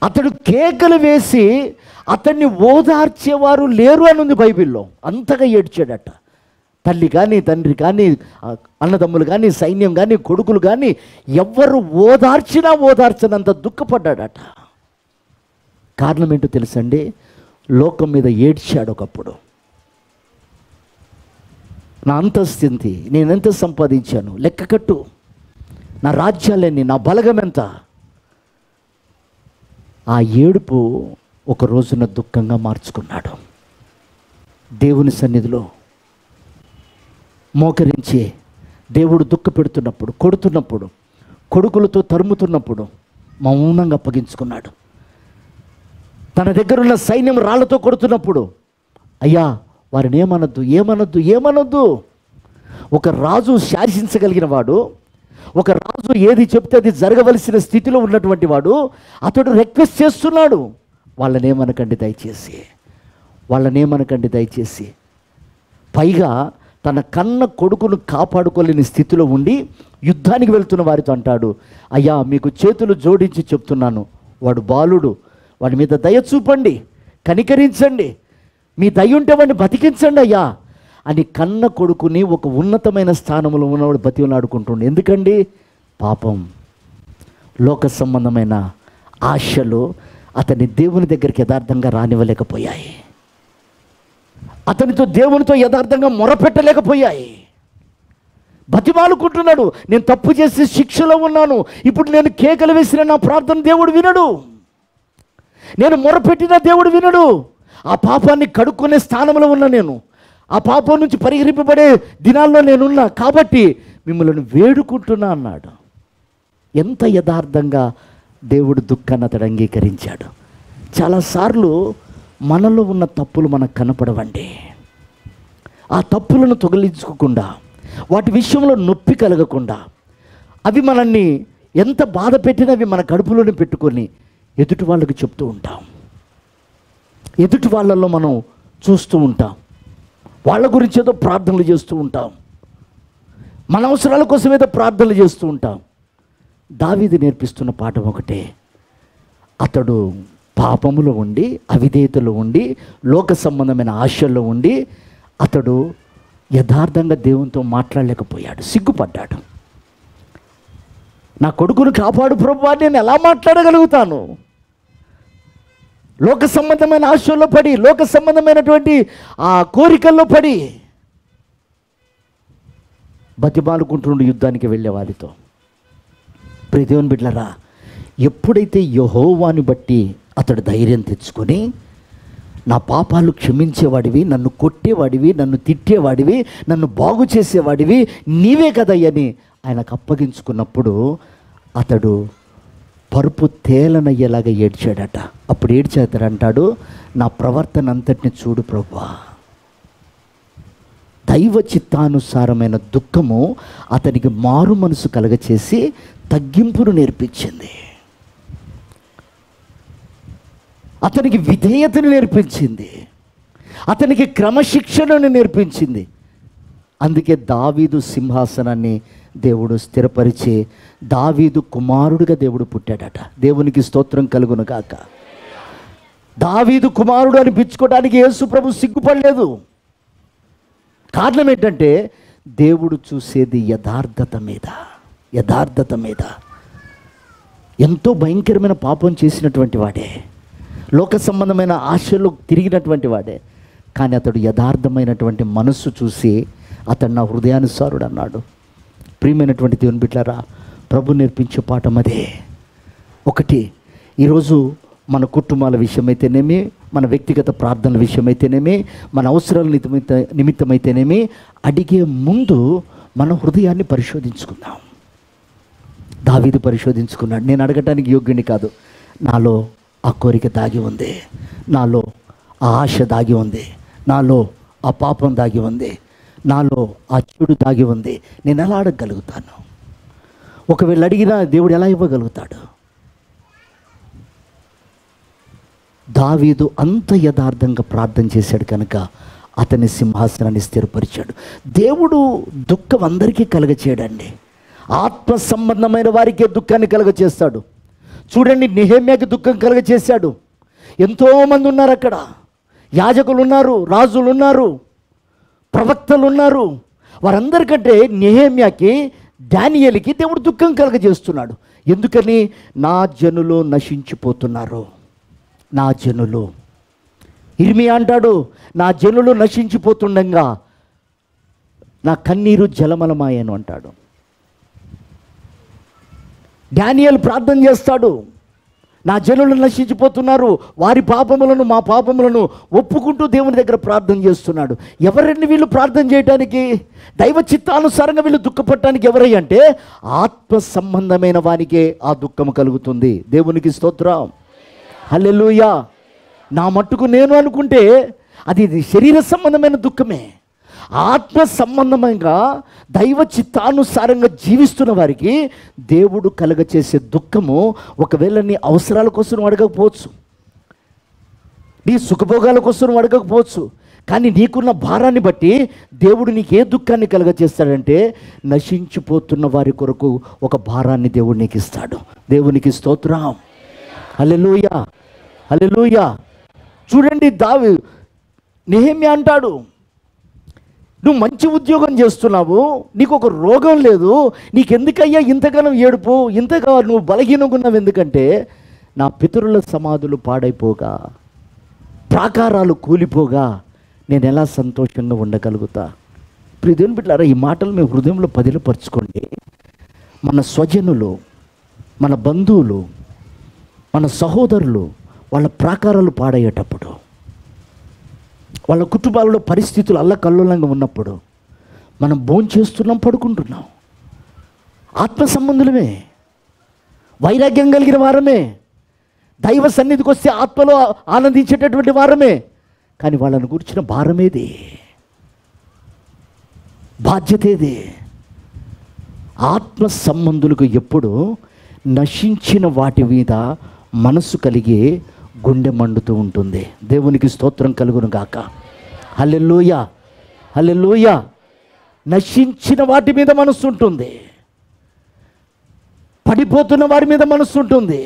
అతడు కేకలు వేసి అతన్ని ఓదార్చేవారు లేరు అని ఉంది బైబిల్లో. అంతగా ఏడ్చాడట. తల్లి కానీ, తండ్రి కానీ, అన్నదమ్ములు కానీ, సైన్యం కానీ, కొడుకులు కానీ ఎవ్వరు ఓదార్చినా ఓదార్చనంత దుఃఖపడ్డాడట. కారణం ఏంటో తెలుసండి? లోకం మీద ఏడ్చాడు ఒకప్పుడు. నా అంతస్తు, నేనెంత సంపాదించాను లెక్క కట్టు, నా రాజ్యాలన్నీ, నా బలగం ఎంత. ఆ ఏడుపు ఒక రోజున దుఃఖంగా మార్చుకున్నాడు. దేవుని సన్నిధిలో మోకరించి దేవుడు దుఃఖ పెడుతున్నప్పుడు, కొడుతున్నప్పుడు, కొడుకులతో తరుముతున్నప్పుడు మౌనంగా అప్పగించుకున్నాడు. తన దగ్గరున్న సైన్యం రాళ్లతో కొడుతున్నప్పుడు, అయ్యా వారిని ఏమనొద్దు, ఏమనొద్దు, ఏమనొద్దు. ఒక రాజు శాసించగలిగిన వాడు, ఒక రాజు ఏది చెప్తే అది జరగవలసిన స్థితిలో ఉన్నటువంటి వాడు, అతడు రిక్వెస్ట్ చేస్తున్నాడు, వాళ్ళనేమనకండి దయచేసి, వాళ్ళనేమనకండి దయచేసి. పైగా తన కన్న కొడుకును కాపాడుకోలేని స్థితిలో ఉండి యుద్ధానికి వెళ్తున్న వారితో అంటాడు, అయ్యా మీకు చేతులు జోడించి చెప్తున్నాను, వాడు బాలుడు, వాడి మీద దయ చూపండి, కనికరించండి, మీ దయ ఉంటే వాడిని బతికించండి అయ్యా అని కన్న కొడుకుని ఒక ఉన్నతమైన స్థానంలో ఉన్నవాడు బతిలాడుకుంటుండే. ఎందుకండి? పాపం, లోక సంబంధమైన ఆశలు అతన్ని దేవుని దగ్గరికి యథార్థంగా రానివ్వలేకపోయాయి. అతనితో దేవునితో యథార్థంగా మొరపెట్టలేకపోయాయి. బతిమాలుకుంటున్నాడు, నేను తప్పు చేసి శిక్షలో ఉన్నాను, ఇప్పుడు నేను కేకలు వేసిన నా ప్రార్థన దేవుడు వినడు, నేను మొరపెట్టిన దేవుడు వినడు. ఆ పాపాన్ని కడుక్కునే స్థానంలో ఉన్నా నేను, ఆ పాపం నుంచి పరిహరింపబడే దినాల్లో నేనున్నా, కాబట్టి మిమ్మల్ని వేడుకుంటున్నా అన్నాడు. ఎంత యథార్థంగా దేవుడు దుఃఖాన్ని అతడు అంగీకరించాడు. చాలాసార్లు మనలో ఉన్న తప్పులు మనకు కనపడవండి. ఆ తప్పులను తొలగించుకోకుండా, వాటి విషయంలో నొప్పి కలగకుండా, అవి మనల్ని ఎంత బాధ పెట్టినా అవి మన కడుపులోనే పెట్టుకొని ఎదుటి వాళ్ళకి చెప్తూ ఉంటాం. ఎదుటి వాళ్ళల్లో మనం చూస్తూ ఉంటాం, వాళ్ళ గురించి ఏదో ప్రార్థనలు చేస్తూ ఉంటాం, మన అవసరాల కోసం ఏదో ప్రార్థనలు చేస్తూ ఉంటాం. దావీదు నేర్పిస్తున్న పాఠం ఒకటే, అతడు పాపములో ఉండి, అవిధేయతలో ఉండి, లోక సంబంధమైన ఆశల్లో ఉండి అతడు యథార్థంగా దేవునితో మాట్లాడలేకపోయాడు, సిగ్గుపడ్డాడు. నా కొడుకును కాపాడు ప్రభువా, నేను ఎలా మాట్లాడగలుగుతాను? లోక సంబంధమైన ఆశల్లో పడి, లోక సంబంధమైనటువంటి ఆ కోరికల్లో పడి బతిమాలుకుంటుండే యుద్ధానికి వెళ్ళే వారితో. ప్రియ దేవుని బిడ్డలారా, ఎప్పుడైతే యెహోవాని బట్టి అతడు ధైర్యం తెచ్చుకొని, నా పాపాలు క్షమించేవాడివి, నన్ను కొట్టేవాడివి, నన్ను తిట్టేవాడివి, నన్ను బాగు చేసేవాడివి నీవే కదయ్యని ఆయనకు అప్పగించుకున్నప్పుడు అతడు పరుపు తేలనయ్యేలాగా ఏడ్చాడట. అప్పుడు ఏడ్చేతడు అంటాడు, నా ప్రవర్తన అంతటిని చూడు ప్రభువా. దైవ చిత్తానుసారమైన దుఃఖము అతనికి మారు మనసు కలగచేసి తగ్గింపును నేర్పించింది, అతనికి విధేయతను నేర్పించింది. అతనికి క్రమశిక్షణను నేర్పించింది. అందుకే దావీదు సింహాసనాన్ని దేవుడు స్థిరపరిచి దావీదు కుమారుడిగా దేవుడు పుట్టాడట. దేవునికి స్తోత్రం కలుగును గాక. దావీదు కుమారుడు అనిపించుకోవడానికి యేసు ప్రభు సిగ్గుపడలేదు. కారణం ఏంటంటే దేవుడు చూసేది యథార్థత మీద. ఎంతో భయంకరమైన పాపం చేసినటువంటి వాడే, లోక సంబంధమైన ఆశలు తిరిగినటువంటి వాడే, కానీ అతడు యథార్థమైనటువంటి మనస్సు చూసి అతడు నా హృదయానుసారుడు అన్నాడు. ప్రియమైనటువంటి దేవుని బిడ్డలారా, ప్రభు నేర్పించే పాఠం అదే. ఒకటి, ఈరోజు మన కుటుంబాల విషయమైతేనేమి, మన వ్యక్తిగత ప్రార్థనల విషయమైతేనేమి, మన అవసరాల నిమిత్తమైతేనేమి అడిగే ముందు మన హృదయాన్ని పరిశోధించుకుందాం. దావీదు పరిశోధించుకున్నాడు. నేను అడగటానికి యోగ్యుని కాదు, నాలో ఆ కోరిక దాగి ఉంది, నాలో ఆ ఆశ దాగి ఉంది, నాలో ఆ పాపం దాగి ఉంది, నాలో ఆ చెడు దాగి ఉంది. నేను ఎలా అడగగలుగుతాను? ఒకవేళ అడిగినా దేవుడు ఎలా ఇవ్వగలుగుతాడు? దావీదు అంత యథార్థంగా ప్రార్థన చేశాడు కనుక అతని సింహాసనాన్ని స్థిరపరిచాడు. దేవుడు దుఃఖం అందరికీ కలుగచేయడండి. ఆత్మ సంబంధమైన వారికే దుఃఖాన్ని కలుగచేస్తాడు. చూడండి, నెహెమ్యాకి దుఃఖం కలుగచేశాడు. ఎంతోమంది ఉన్నారు అక్కడ, యాజకులు ఉన్నారు, రాజులు ఉన్నారు, ప్రవక్తలు ఉన్నారు. వారందరికంటే నెహెమ్యాకి, దానియేలుకి దేవుడు దుఃఖం కలుగజేస్తున్నాడు. ఎందుకని? నా జనులు నశించిపోతున్నారు, నా జనులు. ఇర్మియా అంటాడు, నా జనులు నశించిపోతుండగా నా కన్నీరు జలమలమాయను అంటాడు. దానియేలు ప్రార్థన చేస్తాడు, నా జనులు నశించిపోతున్నారు, వారి పాపములను మా పాపములను ఒప్పుకుంటూ దేవుని దగ్గర ప్రార్థన చేస్తున్నాడు. ఎవరండి వీళ్ళు ప్రార్థన చేయడానికి? దైవ చిత్తానుసారంగా వీళ్ళు దుఃఖపడటానికి ఎవరై అంటే ఆత్మ సంబంధమైన వానికే ఆ దుఃఖము కలుగుతుంది. దేవునికి స్తోత్రం, హల్లెలూయా. నా మట్టుకు నేను అనుకుంటే అది శరీర సంబంధమైన దుఃఖమే. ఆత్మ సంబంధంగా దైవ చిత్తానుసారంగా జీవిస్తున్న వారికి దేవుడు కలుగచేసే దుఃఖము, ఒకవేళ నీ అవసరాల కోసం నువ్వు అడగకపోవచ్చు, నీ సుఖభోగాల కోసం నువ్వు అడగకపోవచ్చు, కానీ నీకున్న భారాన్ని బట్టి దేవుడు నీకు ఏ దుఃఖాన్ని కలుగచేస్తాడంటే నశించిపోతున్న వారి కొరకు ఒక భారాన్ని దేవుడు నీకు ఇస్తాడు. దేవునికి స్తోత్రం, హల్లెలూయా, హల్లెలూయా. చూడండి, నెహెమ్యా అంటాడు, నువ్వు మంచి ఉద్యోగం చేస్తున్నావు, నీకు ఒక రోగం లేదు, నీకెందుకయ్యా ఇంతగానో ఏడుపు, ఇంతగా నువ్వు బలహీనంగా ఉన్నావు? ఎందుకంటే నా పితరుల సమాధులు పాడైపోగా, ప్రాకారాలు కూలిపోగా నేను ఎలా సంతోషంగా ఉండగలుగుతా? ప్రియదేవుని బిడ్డలారా, ఈ మాటలు మీ హృదయంలో పదిలపరచుకోండి. మన స్వజనులు, మన బంధువులు, మన సహోదరులు వాళ్ళ ప్రాకారాలు పాడయ్యేటప్పుడు, వాళ్ళ కుటుంబాలలో పరిస్థితులు అల్లకల్లోలంగా ఉన్నప్పుడు మనం భోంచేస్తున్నాం, పడుకుంటున్నాం, ఆత్మ సంబంధులమే, వైరాగ్యం కలిగిన వారమే, దైవ సన్నిధికి వస్తే ఆత్మలో ఆనందించేటటువంటి వారమే, కానీ వాళ్ళని గురించిన భారమేది, బాధ్యతేది? ఆత్మ సంబంధులకు ఎప్పుడు నశించిన వాటి మీద మనసు కలిగి గుండె మండుతూ ఉంటుంది. దేవునికి స్తోత్రం కలుగును గాక. హల్లెలూయా, హల్లెలూయా. నశించిన వాటి మీద మనసు ఉంటుంది, పడిపోతున్న వారి మీద మనసు ఉంటుంది.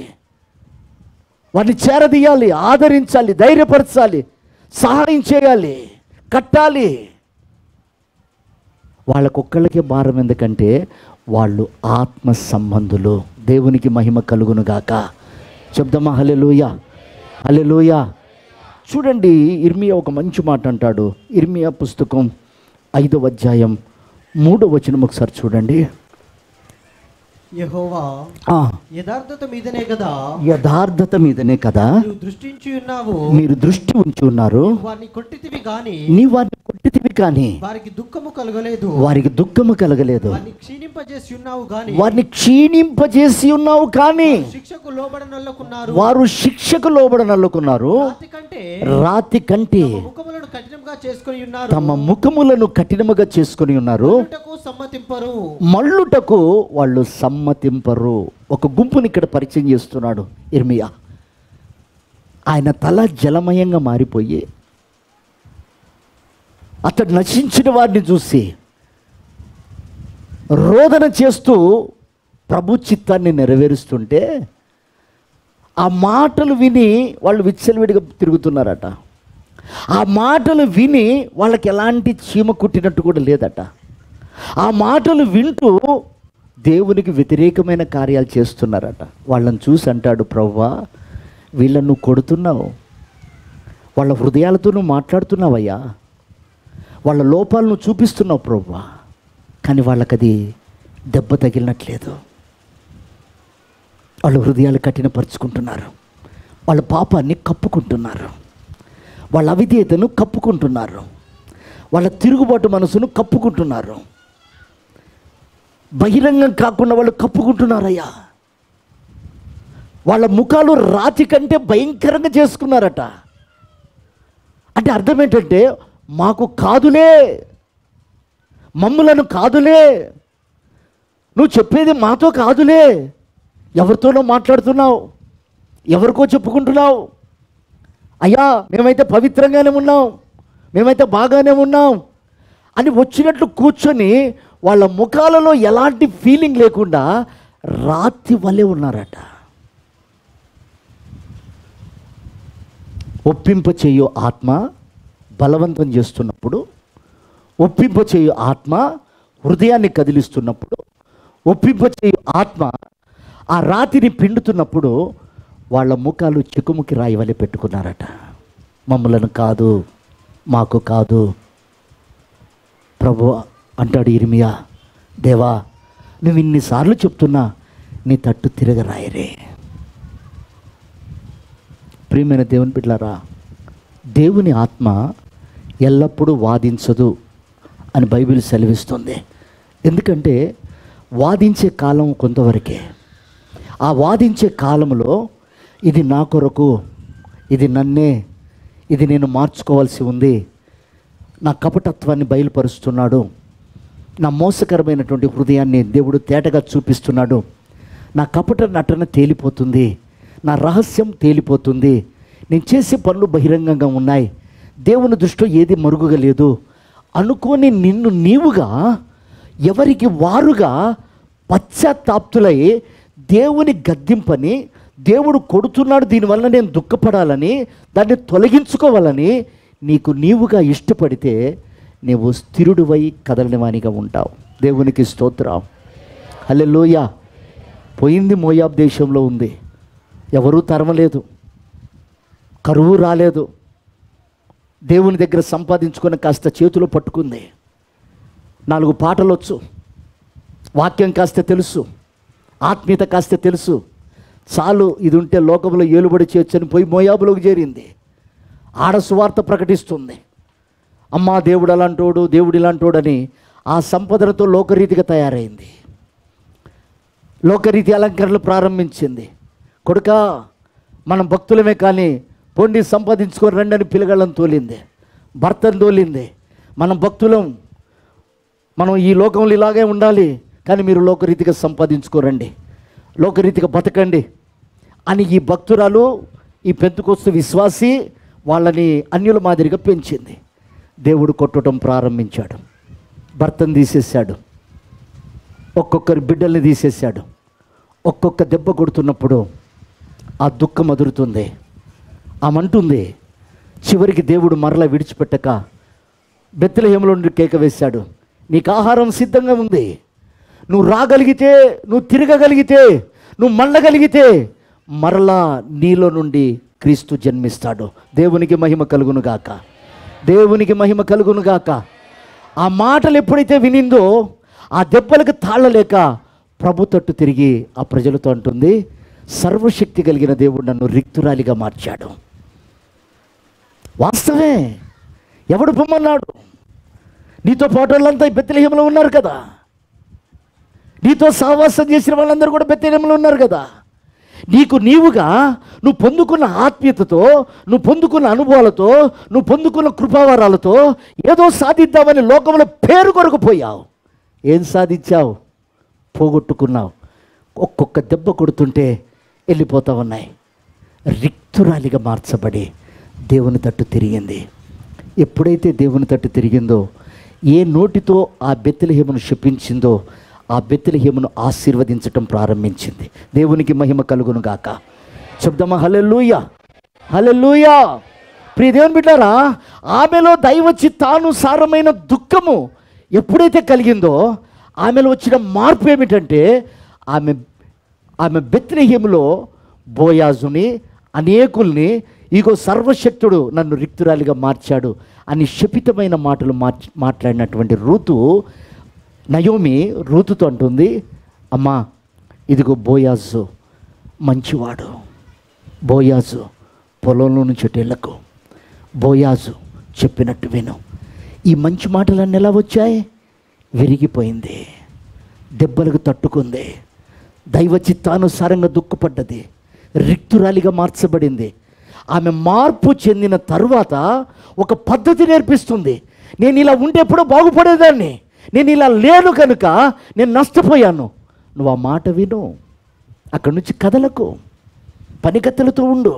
వారిని చేరదీయాలి, ఆదరించాలి, ధైర్యపరచాలి, సహాయం చేయాలి, కట్టాలి. వాళ్ళకొక్కళ్ళకే భారం, ఎందుకంటే వాళ్ళు ఆత్మ సంబంధులు. దేవునికి మహిమ కలుగును గాక. చెప్దామా హల్లెలూయా, హల్లెలూయా. చూడండి, ఇర్మియా ఒక మంచి మాట అంటాడు. ఇర్మియా పుస్తకం 5వ అధ్యాయం 3వ వచనం ఒకసారి చూడండి. యెహోవా యథార్థత మీదనే కదా, యథార్థత మీదనే కదా మీరు దృష్టి ఉంచి ఉన్నారు, వారిని కొట్టితివి గాని, నీ వారిని కొట్టితివి కానీ వారికి దుఃఖము కలగలేదు, వారికి దుఃఖము కలగలేదు, వారిని క్షీణింపజేసి ఉన్నావు గాని, వారిని క్షీణింపజేసి ఉన్నావు కానీ శిక్షకు లోబడనల్లుకున్నారు, వారు శిక్షకు లోబడనల్లుకున్నారు, రాతి కంటే ముఖములను కఠినంగా చేసుకొని ఉన్నారు, తమ ముఖములను కఠినముగా చేసుకొని ఉన్నారు, సమ్మతింపరు, మళ్ళుటకు వాళ్ళు సమ్మతింపరు. ఒక గుంపుని ఇక్కడ పరిచయం చేస్తున్నాడు ఇర్మియా. ఆయన తల జలమయంగా మారిపోయి అతడు నశించిన వారిని చూసి రోదన చేస్తూ ప్రభు చిత్తాన్ని నెరవేరుస్తుంటే ఆ మాటలు విని వాళ్ళు విచ్చలవిడిగా తిరుగుతున్నారట. ఆ మాటలు విని వాళ్ళకి ఎలాంటి చీమ కుట్టినట్టు కూడా లేదట. ఆ మాటలు వింటూ దేవునికి వ్యతిరేకమైన కార్యాలు చేస్తున్నారట. వాళ్ళని చూసి అంటాడు, ప్రభువా వీళ్ళను నువ్వు కొడుతున్నావు, వాళ్ళ హృదయాలతో నువ్వు మాట్లాడుతున్నావయ్యా, వాళ్ళ లోపాలను చూపిస్తున్నావు ప్రభువా, కానీ వాళ్ళకది దెబ్బ తగిలినట్లేదు. వాళ్ళ హృదయాలు కఠినపరుచుకుంటున్నారు, వాళ్ళ పాపాన్ని కప్పుకుంటున్నారు, వాళ్ళ అవిధేయతను కప్పుకుంటున్నారు, వాళ్ళ తిరుగుబాటు మనసును కప్పుకుంటున్నారు. బహిరంగం కాకుండా వాళ్ళు కప్పుకుంటున్నారయ్యా. వాళ్ళ ముఖాలు రాతి కంటే భయంకరంగా చేసుకున్నారట. అంటే అర్థం ఏంటంటే, మాకు కాదులే, మమ్ములను కాదులే, నువ్వు చెప్పేది మాతో కాదులే, ఎవరితోనో మాట్లాడుతున్నావు, ఎవరికో చెప్పుకుంటున్నావు, అయ్యా మేమైతే పవిత్రంగానే ఉన్నాం, మేమైతే బాగానే ఉన్నాం అని వచ్చినట్లు కూర్చొని వాళ్ళ ముఖాలలో ఎలాంటి ఫీలింగ్ లేకుండా రాతి వలె ఉన్నారట. ఒప్పింపచేయు ఆత్మ బలవంతం చేస్తున్నప్పుడు, ఒప్పింపచేయు ఆత్మ హృదయాన్ని కదిలిస్తున్నప్పుడు, ఒప్పింపచేయు ఆత్మ ఆ రాతిని పిండుతున్నప్పుడు వాళ్ళ ముఖాలు చిక్కుముకి రాయి వలె పెట్టుకున్నారట. మమ్మలను కాదు, మాకు కాదు. ప్రభు అంటాడు ఇర్మియా, దేవా నువ్వు ఇన్నిసార్లు చెప్తున్నా నీ తట్టు తిరగరాయరే. ప్రియమైన దేవుని బిడ్డలారా, దేవుని ఆత్మ ఎల్లప్పుడూ వాదించదు అని బైబిల్ సెలవిస్తుంది. ఎందుకంటే వాదించే కాలం కొంతవరకే. ఆ వాదించే కాలంలో ఇది నా కొరకు, ఇది నన్నే, ఇది నేను మార్చుకోవాల్సి ఉంది, నా కపటత్వాన్ని బయలుపరుస్తున్నాడు, నా మోసకరమైనటువంటి హృదయాన్ని దేవుడు తేటగా చూపిస్తున్నాడు, నా కపట నటన తేలిపోతుంది, నా రహస్యం తేలిపోతుంది, నేను చేసే పనులు బహిరంగంగా ఉన్నాయి, దేవుని దృష్టిలో ఏది మరుగుగా లేదు అనుకొని నిన్ను నీవుగా ఎవరికి వారుగా పశ్చాత్తాప్తులై దేవుని గద్దింపని, దేవుడు కొడుతున్నాడు దీనివల్ల నేను దుఃఖపడాలని, దాన్ని తొలగించుకోవాలని నీకు నీవుగా ఇష్టపడితే నీవు స్థిరుడివై కదలనివానిగా ఉంటావు. దేవునికి స్తోత్రం. హల్లెలూయా. పోయింది మోయాబ్ దేశంలో ఉంది, ఎవరూ తరమలేదు, కరువు రాలేదు, దేవుని దగ్గర సంపాదించుకొని కాస్త చేతిలో పట్టుకుంది, 4 పాటలు వచ్చు, వాక్యం కాస్త తెలుసు, ఆత్మీయత కాస్త తెలుసు, చాలు ఇది ఉంటే లోకంలో ఏలుబడి చేయొచ్చని పోయి మోయాబులోకి చేరింది. ఆడ సువార్త ప్రకటిస్తుంది, అమ్మా దేవుడు అలాంటోడు, దేవుడు ఇలాంటోడని ఆ సంపదలతో లోకరీతిగా తయారైంది, లోకరీతి అలంకరణలు ప్రారంభించింది. కొడుకా మనం భక్తులమే కానీ పొండి సంపాదించుకొని రండి అని పిల్లగాళ్ళని తోలింది, భర్తను తోలింది. మనం భక్తులం, మనం ఈ లోకంలో ఇలాగే ఉండాలి, కానీ మీరు లోకరీతిగా సంపాదించుకోరండి, లోకరీతిగా బతకండి అని ఈ భక్తురాలు, ఈ పెంతుకొస్తు విశ్వాసి వాళ్ళని అన్యుల మాదిరిగా పెంచింది. దేవుడు కొట్టడం ప్రారంభించాడు, భర్తను తీసేశాడు, ఒక్కొక్కరి బిడ్డల్ని తీసేశాడు. ఒక్కొక్క దెబ్బ కొడుతున్నప్పుడు ఆ దుఃఖం అదురుతుంది, ఆమంటుంది. చివరికి దేవుడు మరలా విడిచిపెట్టక బెత్లెహేములో నుండి కేక వేశాడు, నీకు ఆహారం సిద్ధంగా ఉంది, నువ్వు రాగలిగితే, నువ్వు తిరగగలిగితే, నువ్వు మళ్ళగలిగితే మరలా నీలో నుండి క్రీస్తు జన్మిస్తాడు. దేవునికి మహిమ కలుగునుగాక, దేవునికి మహిమ కలుగునుగాక. ఆ మాటలు ఎప్పుడైతే వినిందో ఆ దెబ్బలకు తాళలేక ప్రభు తట్టు తిరిగి ఆ ప్రజలతో అంటుంది, సర్వశక్తి కలిగిన దేవుడు నన్ను రిక్తురాలిగా మార్చాడు. వాస్తవే, ఎవడు పొమ్మన్నాడు? నీతో పాటు వాళ్ళంతా బెత్లెహేములో ఉన్నారు కదా, నీతో సహవాసం చేసిన వాళ్ళందరూ కూడా బెత్లెహేములో ఉన్నారు కదా. నీకు నీవుగా నువ్వు పొందుకున్న ఆత్మీయతతో, నువ్వు పొందుకున్న అనుభవాలతో, నువ్వు పొందుకున్న కృపావరాలతో ఏదో సాధిద్దామని లోకంలో పేరు కొరకు పోయావు. ఏం సాధించావు? పోగొట్టుకున్నావు. ఒక్కొక్క దెబ్బ కొడుతుంటే వెళ్ళిపోతా ఉన్నాయి. రిక్తురాలిగా మార్చబడి దేవుని తట్టు తిరిగింది. ఎప్పుడైతే దేవుని తట్టు తిరిగిందో, ఏ నోటితో ఆ బెత్లెహేమును శపించిందో ఆ బెత్లెహేమును ఆశీర్వదించటం ప్రారంభించింది. దేవునికి మహిమ కలుగును గాక. చెప్దామా హల్లెలూయా, హల్లెలూయా. ప్రియ దేవుని బిడ్డారా, ఆమెలో దైవ చిత్తానుసారమైన దుఃఖము ఎప్పుడైతే కలిగిందో ఆమెలో వచ్చిన మార్పు ఏమిటంటే, ఆమె బెత్లెహేములో బోయాజుని అనేకుల్ని, ఇగో సర్వశక్తుడు నన్ను రిక్తురాలిగా మార్చాడు అని శపితమైన మాటలు మాట్లాడినటువంటి రూతు, నయోమి రూతుతో అంటుంది, అమ్మా ఇదిగో బోయాజు మంచివాడు, బోయాజు పొలంలో నుంచి వెళ్ళకు, బోయాజు చెప్పినట్టు విను. ఈ మంచి మాటలన్నీ ఎలా వచ్చాయి? విరిగిపోయింది, దెబ్బలకు తట్టుకుంది, దైవ చిత్తానుసారంగా దుఃఖపడ్డది, రిక్తురాలిగా మార్చబడింది. ఆమె మార్పు చెందిన తరువాత ఒక పద్ధతి నేర్పిస్తుంది. నేను ఇలా ఉంటే ఎప్పుడో బాగుపడేదాన్ని, నేను ఇలా లేను కనుక నేను నష్టపోయాను. నువ్వు ఆ మాట విను, అక్కడి నుంచి కదలకు, పనికత్తెలతో ఉండు,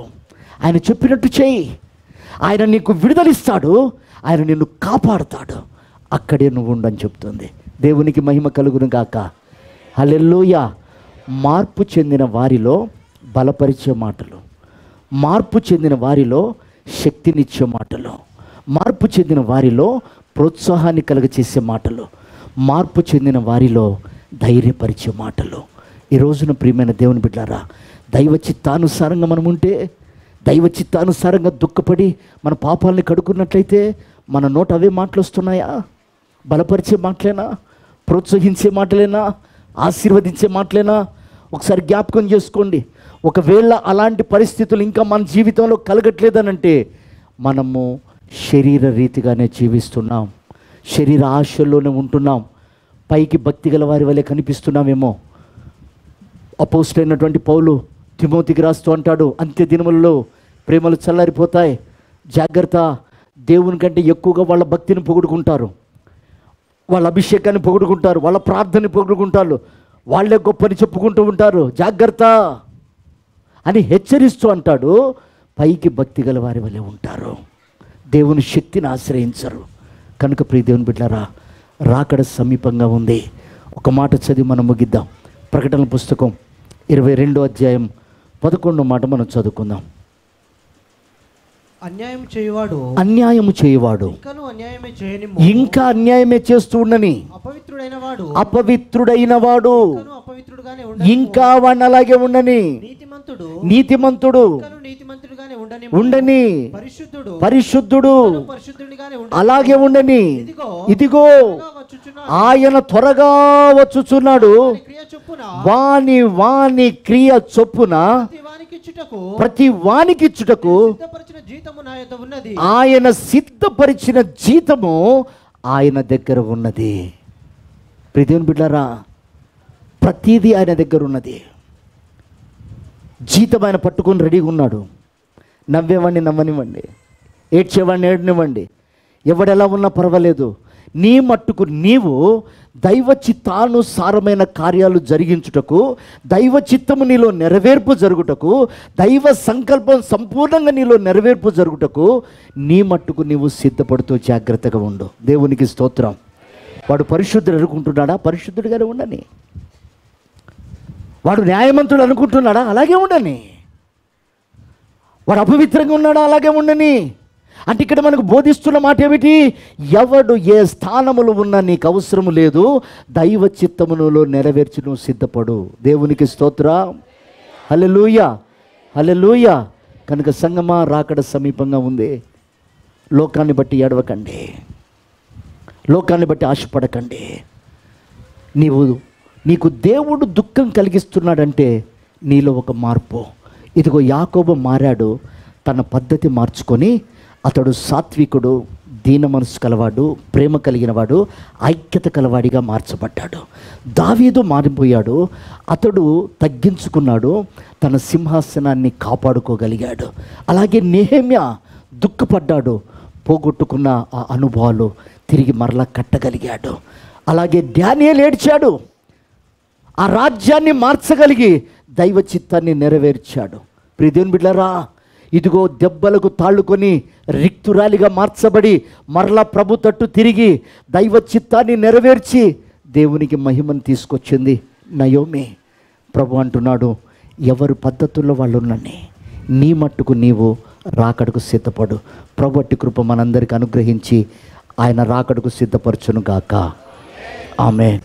ఆయన చెప్పినట్టు చేయి, ఆయన నీకు విడుదలిస్తాడు, ఆయన నిన్ను కాపాడుతాడు, అక్కడే నువ్వు ఉండని చెప్తుంది. దేవునికి మహిమ కలుగును గాక. హల్లెలూయా. మార్పు చెందిన వారిలో బలపరిచే మాటలు, మార్పు చెందిన వారిలో శక్తినిచ్చే మాటలు, మార్పు చెందిన వారిలో ప్రోత్సాహాన్ని కలుగచేసే మాటలు, మార్పు చెందిన వారిలో ధైర్యపరిచే మాటలు. ఈ రోజున ప్రియమైన దేవుని బిడ్డలారా, దైవ చిత్తానుసారంగా మనం ఉంటే, దైవ చిత్తానుసారంగా దుఃఖపడి మన పాపాలని కడుక్కున్నట్లయితే మన నోట అవే మాటలు వస్తున్నాయా? బలపరిచే మాటలేనా? ప్రోత్సహించే మాటలేనా? ఆశీర్వదించే మాటలేనా? ఒకసారి జ్ఞాపకం చేసుకోండి. ఒకవేళ అలాంటి పరిస్థితులు ఇంకా మన జీవితంలో కలగట్లేదనంటే మనము శరీర రీతిగానే జీవిస్తున్నాం, శరీర ఆశల్లోనే ఉంటున్నాం, పైకి భక్తి గల వారి వలె కనిపిస్తున్నామేమో. అపోస్తలుడైనటువంటి పౌలు తిమోతికి రాస్తూ అంటాడు, అంత్య దినములలో ప్రేమలు చల్లారిపోతాయి, జాగ్రత్త. దేవుని కంటే ఎక్కువగా వాళ్ళ భక్తిని పొగుడుకుంటారు, వాళ్ళ అభిషేకాన్ని పొగుడుకుంటారు, వాళ్ళ ప్రార్థనని పొగుడుకుంటారు, వాళ్ళే గొప్పని చెప్పుకుంటూ ఉంటారు, జాగ్రత్త అని హెచ్చరిస్తూ అంటాడు. పైకి భక్తి గల వారి వలె ఉంటారు, దేవుని శక్తిని ఆశ్రయించరు. కనుక ప్రియ దేవుని బిడ్డలారా, రాకడ సమీపంగా ఉంది. ఒక మాట చదివి మనం ముగిద్దాం. ప్రకటన పుస్తకం 22వ అధ్యాయం 11వ మాట మనం చదువుకుందాం. అన్యాయం చేయవాడు ఇంకా అన్యాయమే చేస్తూ ఉండని, అపవిత్రుడైన వాడు ఇంకా వాడిని అలాగే ఉండని, నీతిమంతుడు ఉండని, పరిశుద్ధుడు అలాగే ఉండని. ఇదిగో ఆయన త్వరగా వచ్చుచున్నాడు, వాని క్రియ చొప్పున ప్రతి వానికిచ్చుటకు ఆయన సిద్ధపరిచిన జీతము ఆయన దగ్గర ఉన్నది. ప్రియదేవుని బిడ్డలారా, ప్రతిదీ ఆయన దగ్గర ఉన్నది. జీతం ఆయన పట్టుకొని రెడీగా ఉన్నాడు. నవ్వేవాడిని నవ్వనివ్వండి, ఏడ్చేవాడిని ఏడనివ్వండి, ఎవడెలా ఉన్నా పర్వాలేదు. నీ మట్టుకు నీవు దైవ చిత్తానుసారమైన కార్యాలు జరిగించుటకు, దైవ చిత్తము నీలో నెరవేర్పు జరుగుటకు, దైవ సంకల్పం సంపూర్ణంగా నీలో నెరవేర్పు జరుగుటకు నీ మట్టుకు నీవు సిద్ధపడుతూ జాగ్రత్తగా ఉండు. దేవునికి స్తోత్రం. వాడు పరిశుద్ధుడు అనుకుంటున్నాడా? పరిశుద్ధుడిగానే ఉండని. వాడు న్యాయమంతుడు అనుకుంటున్నాడా? అలాగే ఉండని. వాడు అపవిత్రంగా ఉన్నాడా? అలాగే ఉండని. అంటే ఇక్కడ మనకు బోధిస్తున్న మాట ఏమిటి? ఎవడు ఏ స్థానములో ఉన్నా నీకు అవసరము లేదు, దైవ చిత్తములో నెరవేర్చి నువ్వు సిద్ధపడు. దేవునికి స్తోత్రం. హల్లెలూయా, హల్లెలూయా. కనుక సంగమా, రాకడ సమీపంగా ఉంది. లోకాన్ని బట్టి ఏడవకండి, లోకాన్ని బట్టి ఆశపడకండి. నీకు దేవుడు దుఃఖం కలిగిస్తున్నాడంటే నీలో ఒక మార్పు. ఇదిగో యాకోబు మారాడు, తన పద్ధతి మార్చుకొని అతడు సాత్వికుడు, దీన మనసు కలవాడు, ప్రేమ కలిగినవాడు, ఐక్యత కలవాడిగా మార్చబడ్డాడు. దావీదు మారిపోయాడు, అతడు తగ్గించుకున్నాడు, తన సింహాసనాన్ని కాపాడుకోగలిగాడు. అలాగే నెహెమ్యా దుఃఖపడ్డాడు, పోగొట్టుకున్న ఆ అనుభవాలు తిరిగి మరలా కట్టగలిగాడు. అలాగే దానియేలు ఏడ్చాడు, ఆ రాజ్యాన్ని మార్చగలిగి దైవ చిత్తాన్ని నెరవేర్చాడు. ప్రియ దేవుని బిడ్డలారా, ఇదిగో దెబ్బలకు తాళ్ళుకొని రిక్తురాలిగా మార్చబడి మరలా ప్రభు తట్టు తిరిగి దైవ చిత్తాన్ని నెరవేర్చి దేవునికి మహిమను తీసుకొచ్చింది నయోమి. ప్రభు అంటున్నాడు, ఎవరి పద్ధతుల్లో వాళ్ళు ఉన్నని నీ మట్టుకు నీవు రాకడకు సిద్ధపడు. ప్రభు అట్టి కృప మనందరికీ అనుగ్రహించి ఆయన రాకడకు సిద్ధపరచును గాక. ఆమేన్.